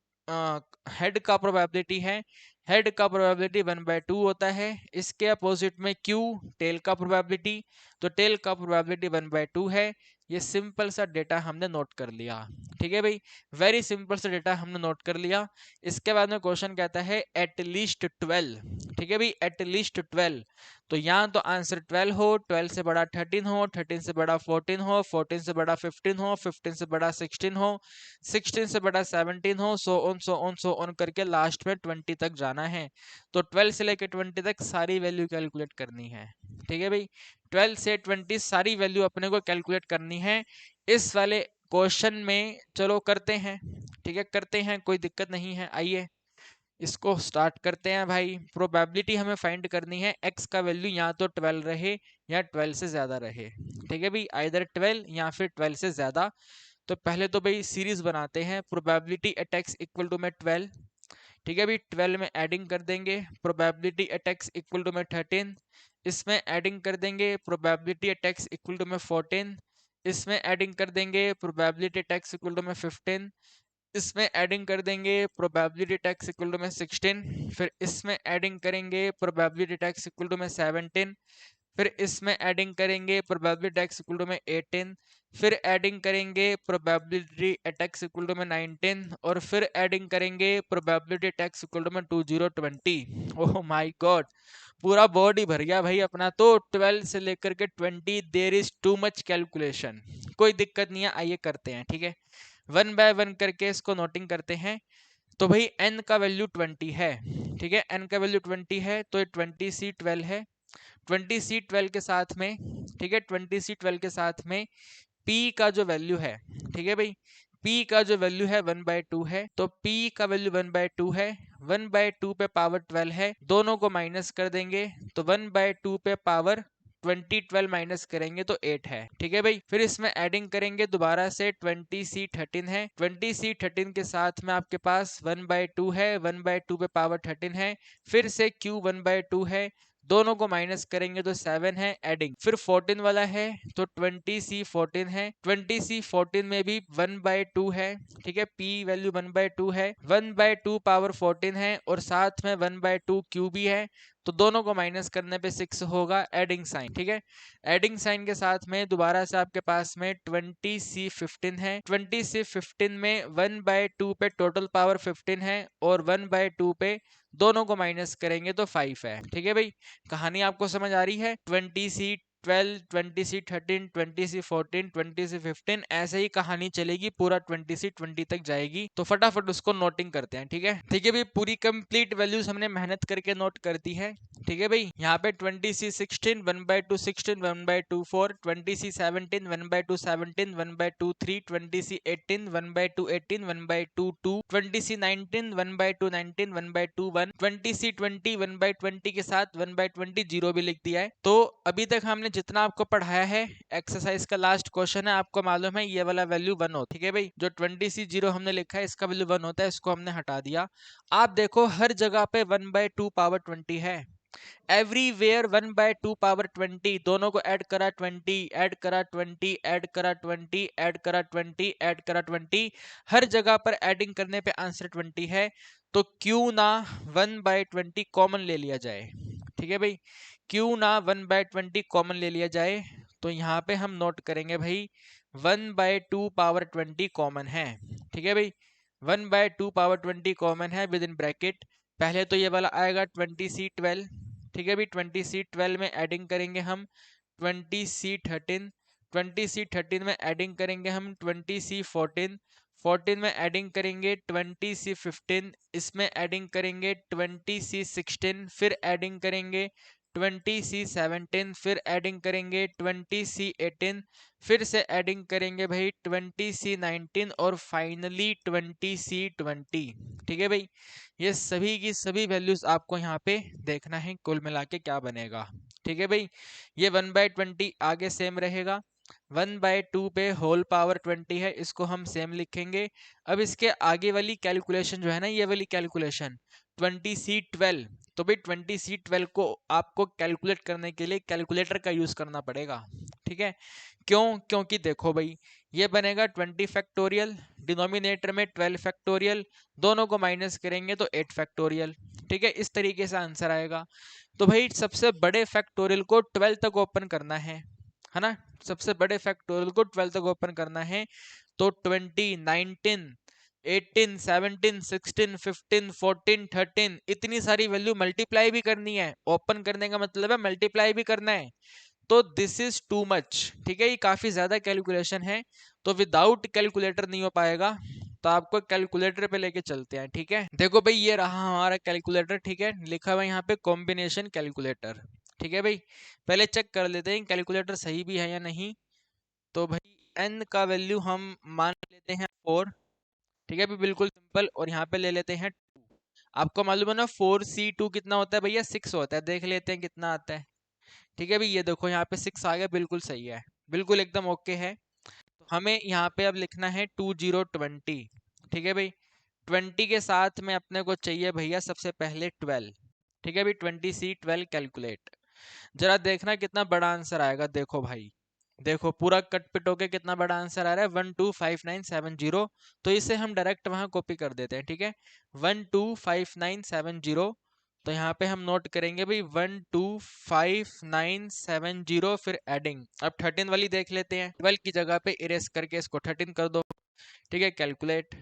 हेड का प्रोबेबिलिटी है, हेड का प्रोबेबिलिटी 1/2 होता है। इसके अपोजिट में q टेल का प्रोबेबिलिटी, तो टेल का प्रोबेबिलिटी 1/2 है। ये सिंपल सा डेटा हमने नोट कर लिया, ठीक है भाई, वेरी सिंपल सा डेटा हमने नोट कर लिया। इसके बाद में क्वेश्चन कहता है एटलीस्ट 12, ठीक है भाई, एटलीस्ट 12। तो यहाँ तो आंसर 12 हो, 12 से बड़ा 13 हो, 13 से बड़ा 14 हो, 14 से बड़ा 15 हो, 15 से बड़ा 16 हो, 16 से बड़ा 17 हो, सो ऑन करके लास्ट में 20 तक जाना है। तो 12 से लेकर 20 तक सारी वैल्यू कैलकुलेट करनी है, ठीक है भाई, 12 से 20 सारी वैल्यू अपने को कैलकुलेट करनी है। इस वाले क्वेश्चन में चलो करते हैं, ठीक है करते हैं, कोई दिक्कत नहीं है। आइए इसको स्टार्ट करते हैं भाई। प्रोबेबिलिटी हमें फाइंड करनी है x का वैल्यू या तो 12 रहे या 12 से ज्यादा रहे, ठीक है भाई, आइदर 12 या फिर 12 से ज्यादा। तो पहले तो भाई सीरीज बनाते हैं, probability at x equal to में 12, ठीक है भाई 12 में एडिंग कर देंगे probability at x equal to में 13, इसमें एडिंग कर देंगे probability at x equal to में 14, इसमें एडिंग कर देंगे probability at x equal to में 15, इसमें एडिंग कर देंगे प्रोबेबिलिटी टैक्स इक्वल टू में 16, फिर इसमें एडिंग करेंगे प्रोबेबिलिटी टैक्स इक्वल टू में 17, फिर इसमें एडिंग करेंगे प्रोबेबिलिटी टैक्स इक्वल टू में 18, फिर एडिंग करेंगे प्रोबेबिलिटी टैक्स इक्वल टू में 19, और फिर एडिंग करेंगे प्रोबेबिलिटी टैक्स इक्वल टू में 2020। ओह माय गॉड, पूरा बोर्ड ही भर गया भाई अपना तो। 12 से लेकर के 20, there is too much calculation. कोई दिक्कत नहीं है, आइए करते हैं, ठीक है वन बाय वन करके इसको नोटिंग करते हैं। तो भाई n का वैल्यू 20 है, ठीक है n का वैल्यू 20 है, तो ये 20c12 है। 20c12 के साथ में, ठीक है 20c12 के साथ में p का जो वैल्यू है, ठीक है भाई p का जो वैल्यू है 1/2 है, तो p का वैल्यू 1/2 है, 1/2 पे पावर 12 है, दोनों को माइनस कर देंगे तो 1/2 पे पावर 12 माइनस करेंगे तो 8 है, ठीक है भाई। फिर इसमें एडिंग करेंगे दोबारा से 20c13 है, 20c13 के साथ में आपके पास 1/2 है, 1/2 पे पावर 13 है, फिर से q 1/2 है, दोनों को माइनस करेंगे तो 7 है, एडिंग फिर 14 वाला है तो 20c14 है, 20c14 में भी 1/2 है, ठीक है p वैल्यू 1/2 है, 1/2 पावर 14 है, और साथ में 1/2 q भी है, तो दोनों को माइनस करने पे 6 होगा, एडिंग साइन, ठीक है एडिंग साइन के साथ में दोबारा से आपके पास में 20c15 है, 20c15 में 1/2 पे टोटल पावर 15 है, और 1/2 पे दोनों को माइनस करेंगे तो 5 है, ठीक है भाई। कहानी आपको समझ आ रही है। 20c12, 20c13, 20c14, 20c15, ऐसे ही कहानी चलेगी, पूरा 20c20 तक जाएगी। तो फटाफट उसको नोटिंग करते हैं, ठीक है भाई पूरी कंप्लीट वैल्यूज हमने मेहनत करके नोट कर दी है, ठीक है भाई। यहाँ पे 20c16 1/2 16, 1/2 4, 20c17 1/2 17, 1/2 3, 20c18 1/2 18, 1/2 2, 20c19 1/2 19, 1/2 1, 20c20 1/20 के साथ 1/20 जीरो भी लिख दिया है। तो अभी तक हमने जितना आपको पढ़ाया है, एक्सरसाइज का लास्ट क्वेश्चन है, आपको मालूम है ये वाला वैल्यू 1 होता है, ठीक है भाई। जो 20c0 हमने लिखा है इसका वैल्यू 1 होता है, इसको हमने हटा दिया। आप देखो हर जगह पे 1/2 पावर 20 है, एवरीवेयर 1/2 पावर 20, दोनों को ऐड करा 20, ऐड करा 20, ऐड करा 20, ऐड करा 20, ऐड करा 20, हर जगह पर एडिंग करने पे आंसर 20 है। तो क्यों ना 1/20 कॉमन ले लिया जाए, ठीक है भाई, क्यों ना 1/20 कॉमन ले लिया जाए। तो यहाँ पे हम नोट करेंगे भाई 1/2 पावर 20 कॉमन है, ठीक है भाई 1/2 पावर 20 कॉमन है विद इन ब्रैकेट। पहले तो ये वाला आएगा 20c12, ठीक है भाई 20c12 में एडिंग करेंगे हम 20c13, 20c13 में एडिंग करेंगे हम 20c14, 14 में एडिंग करेंगे 20c15, इसमें एडिंग करेंगे 20c16, फिर एडिंग करेंगे 20c17, फिर एडिंग करेंगे 20c18, फिर से एडिंग करेंगे भाई 20c19, और फाइनली 20c20, ठीक है भाई। ये सभी की सभी वैल्यूज आपको यहाँ पे देखना है कुल मिला के क्या बनेगा, ठीक है भाई। ये 1/20 आगे सेम रहेगा, 1/2 पे होल पावर 20 है, इसको हम सेम लिखेंगे। अब इसके आगे वाली कैलकुलेशन जो है ना, ये वाली कैलकुलेशन 20c12, तो भाई 20c12 को आपको कैलकुलेट करने के लिए कैलकुलेटर का यूज करना पड़ेगा, ठीक है। क्यों? क्योंकि देखो भाई ये बनेगा 20 फैक्टोरियल, डिनोमिनेटर में 12 फैक्टोरियल, दोनों को माइनस करेंगे तो 8 फैक्टोरियल, ठीक है इस तरीके से आंसर आएगा। तो भाई सबसे बड़े फैक्टोरियल को 12 तक ओपन करना है ना, सबसे बड़े फैक्टोरियल को 12 तक ओपन करना है। तो 20, 19, 18, 17, 16, 15, 14, 13, इतनी सारी वैल्यू मल्टीप्लाई भी करनी है, ओपन करने का मतलब है मल्टीप्लाई भी करना है। तो दिस इज टू मच, ठीक है ये काफी ज्यादा कैलकुलेशन है, तो विदाउट कैलकुलेटर नहीं हो पाएगा, तो आपको कैलकुलेटर पे लेके चलते हैं, ठीक है। देखो भाई ये रहा हमारा कैलकुलेटर, ठीक है लिखा हुआ यहाँ पे कॉम्बिनेशन कैलकुलेटर, ठीक है भाई। पहले चेक कर लेते हैं कैलकुलेटर सही भी है या नहीं। तो भाई n का वैल्यू हम मान लेते हैं 4, ठीक है, अभी बिल्कुल सिंपल। और यहाँ पे ले लेते हैं 2। आपको मालूम है ना 4c2 कितना होता है भैया, 6 होता है। देख लेते हैं कितना आता है। ठीक है भाई, ये देखो यहाँ पे 6 आ गया, बिल्कुल सही है, बिल्कुल एकदम ओके है। तो हमें यहाँ पे अब लिखना है 2020। ठीक है भाई, 20 के साथ में अपने को चाहिए भैया सबसे पहले 12। ठीक है भाई, 20c12 कैलकुलेट। जरा देखना कितना बड़ा आंसर आएगा। देखो भाई, देखो पूरा कट पिट होके कितना बड़ा आंसर आ रहा है, 125970। तो इसे हम डायरेक्ट वहां कॉपी कर देते हैं। ठीक है, 125970। तो यहाँ पे हम नोट करेंगे भाई 125970, फिर एडिंग। अब 13 वाली देख लेते हैं, 12 की जगह पे इरेज करके इसको 13 कर दो। ठीक है, कैलकुलेट।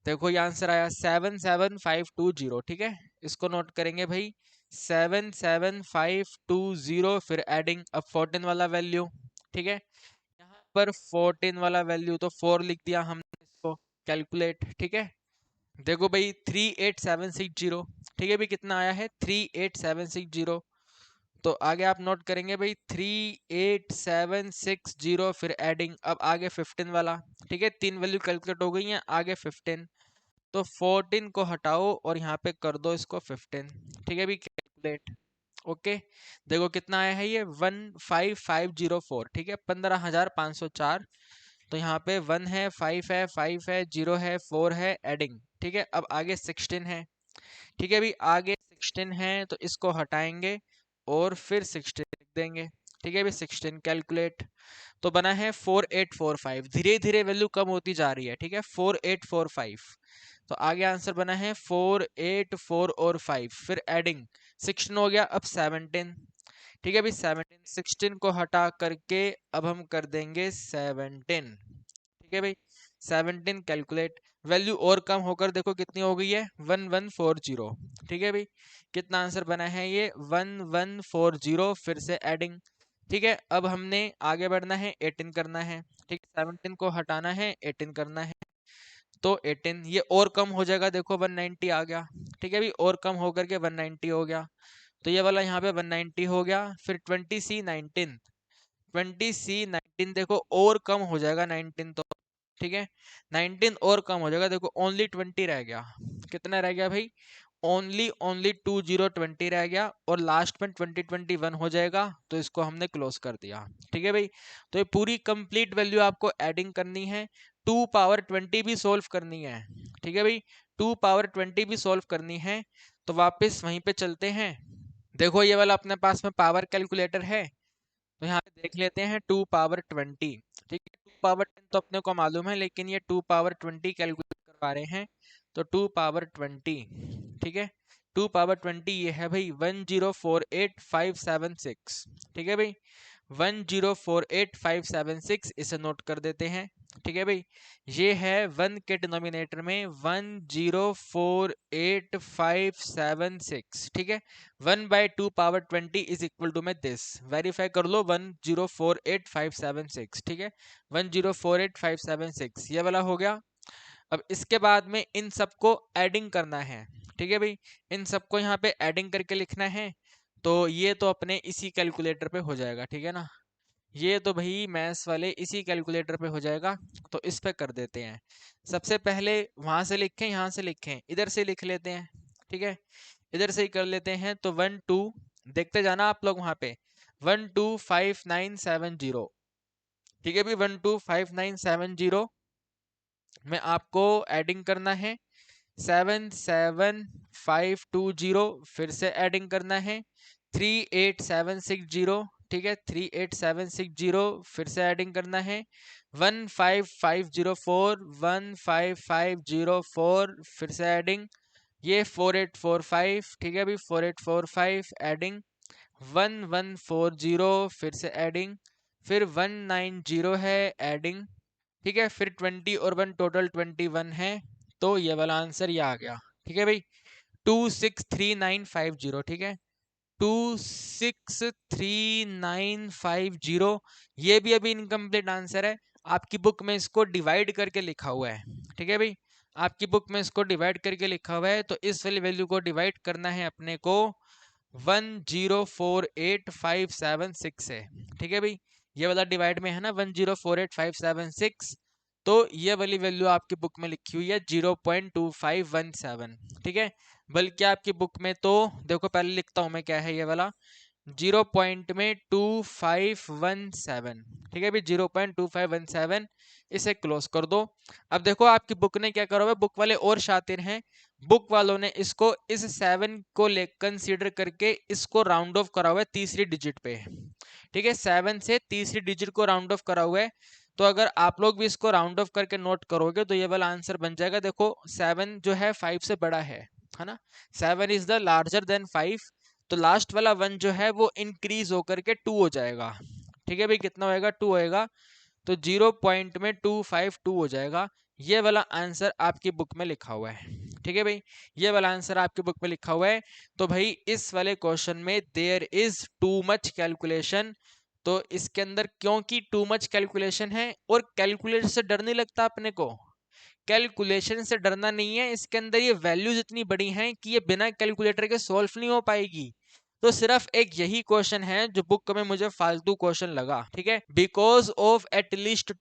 देखो ये आंसर आया 77520। ठीक है, इसको नोट करेंगे भाई 77520, फिर एडिंग। अब 14 वाला वैल्यू। ठीक है, यहाँ पर 14 वाला वैल्यू तो 4 लिख दिया हमने, इसको कैलकुलेट। ठीक है, देखो भाई 38760। ठीक है भाई, कितना आया है 38760। तो आगे आप नोट करेंगे भाई 38760, फिर एडिंग। अब आगे 15 वाला। ठीक है, 3 वैल्यू कैलकुलेट हो गई हैं, आगे 15। तो 14 को हटाओ और यहाँ पे कर दो इसको 15। ठीक है भाई, कैलकुलेट। ओके, देखो कितना आया है ये 15504। ठीक है, 15504। तो यहाँ पे 1 है, 5 है, 5 है, 0 है, 4 है, एडिंग। ठीक है, अब आगे 16 है। ठीक है भाई, आगे 16 है तो इसको हटाएंगे और फिर 16 लिख देंगे। ठीक है भाई, 16 कैलकुलेट। तो बना है 4845। धीरे धीरे वैल्यू कम होती जा रही है। ठीक है, 4845। तो आगे आंसर बना है 484 और 5, फिर एडिंग। 16 हो गया, अब 17। ठीक है भाई, 17, 16 को हटा करके अब हम कर देंगे 17। ठीक है भाई, 17 कैलकुलेट। वैल्यू और कम होकर देखो कितनी हो गई है, 1140। ठीक है भाई, कितना आंसर बना है ये 1140, फिर से एडिंग। ठीक है, अब हमने आगे बढ़ना है, 18 करना है। ठीक है, 17 को हटाना है, 18 करना है। तो 18 ये और कम हो जाएगा, देखो 190 आ गया। ठीक है भाई, और कम होकर के 190 हो गया। तो ये वाला यहाँ पे 190 हो गया। फिर 20c19, 20c19 देखो और कम हो जाएगा 19 तो। ठीक है, 19 और कम हो जाएगा, देखो ओनली 20 रह गया। कितना रह गया भाई, ओनली 2020 रह गया, और लास्ट में 2021 हो जाएगा। तो इसको हमने क्लोज कर दिया। ठीक है भाई, तो ये पूरी कंप्लीट वैल्यू आपको एडिंग करनी है, 2 पावर 20 भी सोल्व करनी है। ठीक है भाई, 2 पावर 20 भी सोल्व करनी है। तो वापस वहीं पे चलते हैं। देखो ये वाला अपने पास में पावर कैलकुलेटर है, तो यहाँ पे देख लेते हैं 2 पावर 20। ठीक है, 2 पावर 10 तो अपने को मालूम है, लेकिन ये 2 पावर 20 कैलकुलेट करवा रहे हैं। तो 2 पावर 20। ठीक है, 2 पावर 20 ये है भाई 1048576। ठीक है भाई, 1048576, इसे नोट कर देते हैं। ठीक है भाई, ये है 1 के डिनोमिनेटर में 1048576। ठीक है, 1/2 पावर 20 इज इक्वल टू में दिस। वेरीफाई कर लो, 1048576। ठीक है, 1048576 ये वाला हो गया। अब इसके बाद में इन सबको एडिंग करना है। ठीक है भाई, इन सबको यहाँ पे एडिंग करके लिखना है। तो ये तो अपने इसी कैलकुलेटर पे हो जाएगा। ठीक है ना, ये तो भाई मैथ्स वाले इसी कैलकुलेटर पे हो जाएगा। तो इस पे कर देते हैं। सबसे पहले वहां से लिखें, यहाँ से लिखें, इधर से लिख लेते हैं। ठीक है, इधर से ही कर लेते हैं। तो 1 2, देखते जाना आप लोग वहां पे, 125970। ठीक है भाई, 125970 में आपको एडिंग करना है 77520, फिर से एडिंग करना है 38760। ठीक है, 38760, फिर से एडिंग करना है 15504, 15504, फिर से एडिंग ये 4845। ठीक है भाई, 4845 एडिंग 1140, फिर से एडिंग, फिर 190 है एडिंग। ठीक है, फिर 20 और 1 टोटल 21 है। तो ये वाला आंसर ये आ गया। ठीक है भाई, 263950। ठीक है, 263950, ये भी अभी इनकम्प्लीट आंसर है। आपकी बुक में इसको डिवाइड करके लिखा हुआ है। ठीक है भाई, आपकी बुक में इसको डिवाइड करके लिखा हुआ है। तो इस वाली वैल्यू को डिवाइड करना है अपने को 1048576 है। ठीक है भाई, ये वाला डिवाइड में है ना 1048576, तो ये वाली वैल्यू आपकी बुक में लिखी हुई है 0.2517। ठीक है, बल्कि आपकी बुक में तो देखो पहले लिखता हूं मैं क्या है ये वाला, 0.2517। ठीक है भाई, 0.2517, इसे क्लोज कर दो। अब देखो आपकी बुक ने क्या करा हुआ है, बुक वाले और शातिर हैं, बुक वालों ने इसको इस 7 को ले कंसीडर करके इसको राउंड ऑफ करा हुआ है तीसरी डिजिट पे। ठीक है, 7 से तीसरी डिजिट को राउंड ऑफ करा हुआ है। तो अगर आप लोग भी इसको राउंड ऑफ करके नोट करोगे तो ये वाला आंसर बन जाएगा। देखो 7 जो है 5 से बड़ा है ना, 7 इज द लार्जर देन 5, तो लास्ट वाला 1 जो है वो इंक्रीज होकर के 2 हो जाएगा। ठीक है भाई, कितना होएगा, 2 होएगा, तो 0.252 हो जाएगा। ये वाला आंसर आपकी बुक में लिखा हुआ है। ठीक है भाई, ये वाला आंसर आपकी बुक में लिखा हुआ है। तो भाई इस वाले क्वेश्चन में there is too much calculation, तो इसके अंदर क्योंकि टू मच कैलकुलेशन है, और कैलकुलेटर से डर नहीं लगता अपने को, कैलकुलेशन से डरना नहीं है, इसके अंदर ये वैल्यूज इतनी बड़ी हैं कि ये बिना कैलकुलेटर के सॉल्व नहीं हो पाएगी। तो सिर्फ एक यही क्वेश्चन है जो बुक में मुझे फालतू क्वेश्चन लगा। ठीक है, बिकॉज ऑफ एटलीस्ट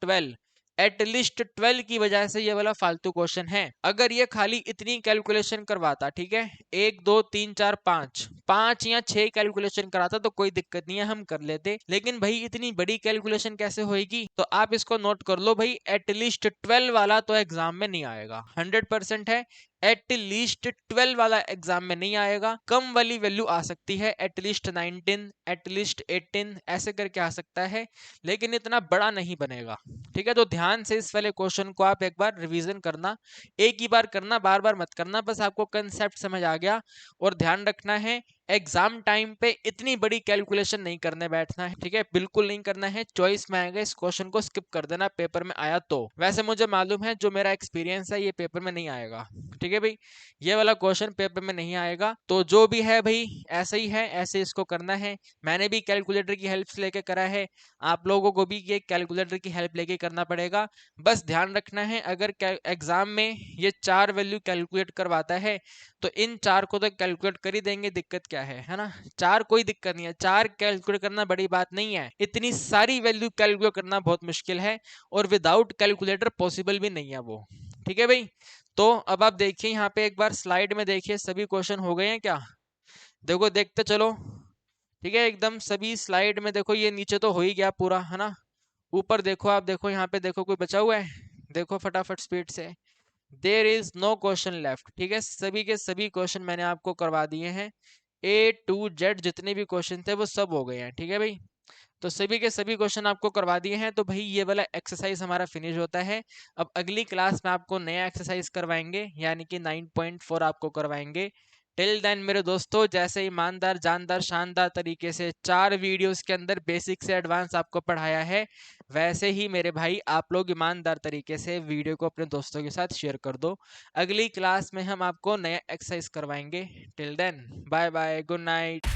12 की वजह से ये वाला फालतू क्वेश्चन है। अगर ये खाली इतनी कैलकुलेशन करवाता, ठीक है, 1 2 3 4 5 या 6 कैलकुलेशन कराता तो कोई दिक्कत नहीं है, हम कर लेते, लेकिन भाई इतनी बड़ी कैलकुलेशन कैसे होएगी। तो आप इसको नोट कर लो भाई, एटलीस्ट 12 वाला तो एग्जाम में नहीं आएगा, 100% है। एटलीस्ट 12 वाला एग्जाम में नहीं आएगा, कम वाली वैल्यू आ सकती है, एटलीस्ट 19, एटलीस्ट 18 ऐसे करके आ सकता है, लेकिन इतना बड़ा नहीं बनेगा। ठीक है, तो ध्यान से इस वाले क्वेश्चन को आप एक बार रिवीजन करना, एक ही बार करना, बार बार मत करना, बस आपको कंसेप्ट समझ आ गया। और ध्यान रखना है, एग्जाम टाइम पे इतनी बड़ी कैलकुलेशन नहीं करने बैठना है। ठीक है, बिल्कुल नहीं करना है, चॉइस में आएगा इस क्वेश्चन को स्किप कर देना, पेपर में आया तो। वैसे मुझे मालूम है, जो मेरा एक्सपीरियंस है, ये पेपर में नहीं आएगा। ठीक है भाई, ये वाला क्वेश्चन पेपर में नहीं आएगा, तो जो भी है भाई ऐसा ही है, ऐसे इसको करना है। मैंने भी कैलकुलेटर की हेल्प से लेके करा है, आप लोगों को भी ये कैलकुलेटर की हेल्प लेके करना पड़ेगा। बस ध्यान रखना है, अगर एग्जाम में ये 4 वैल्यू कैलकुलेट करवाता है तो इन 4 को तो कैलकुलेट कर ही देंगे, दिक्कत क्या है ना, 4 कोई दिक्कत नहीं है, 4 कैलकुलेट करना बड़ी बात नहीं है, इतनी सारी वैल्यू कैलकुलेट करना बहुत मुश्किल है, और विदाउट कैलकुलेटर पॉसिबल भी नहीं है वो। ठीक है भाई, तो अब आप देखिए यहाँ पे एक बार स्लाइड में देखिए, सभी क्वेश्चन हो गए हैं क्या, देखो देखते चलो। ठीक है, एकदम सभी स्लाइड में देखो, ये नीचे तो हो ही गया पूरा, है ना, ऊपर देखो, आप देखो यहाँ पे देखो कोई बचा हुआ है, देखो फटाफट स्पीड से, there is no question left. ठीक है, सभी के सभी क्वेश्चन मैंने आपको करवा दिए हैं, A to Z जितने भी क्वेश्चन थे वो सब हो गए हैं। ठीक है भाई, तो सभी के सभी क्वेश्चन आपको करवा दिए हैं, तो भाई ये वाला एक्सरसाइज हमारा फिनिश होता है। अब अगली क्लास में आपको नया एक्सरसाइज करवाएंगे, यानी कि 9.4 आपको करवाएंगे। टिल देन मेरे दोस्तों, जैसे ईमानदार जानदार शानदार तरीके से 4 वीडियोस के अंदर बेसिक से एडवांस आपको पढ़ाया है, वैसे ही मेरे भाई आप लोग ईमानदार तरीके से वीडियो को अपने दोस्तों के साथ शेयर कर दो। अगली क्लास में हम आपको नया एक्सरसाइज करवाएंगे। Till then bye bye, good night.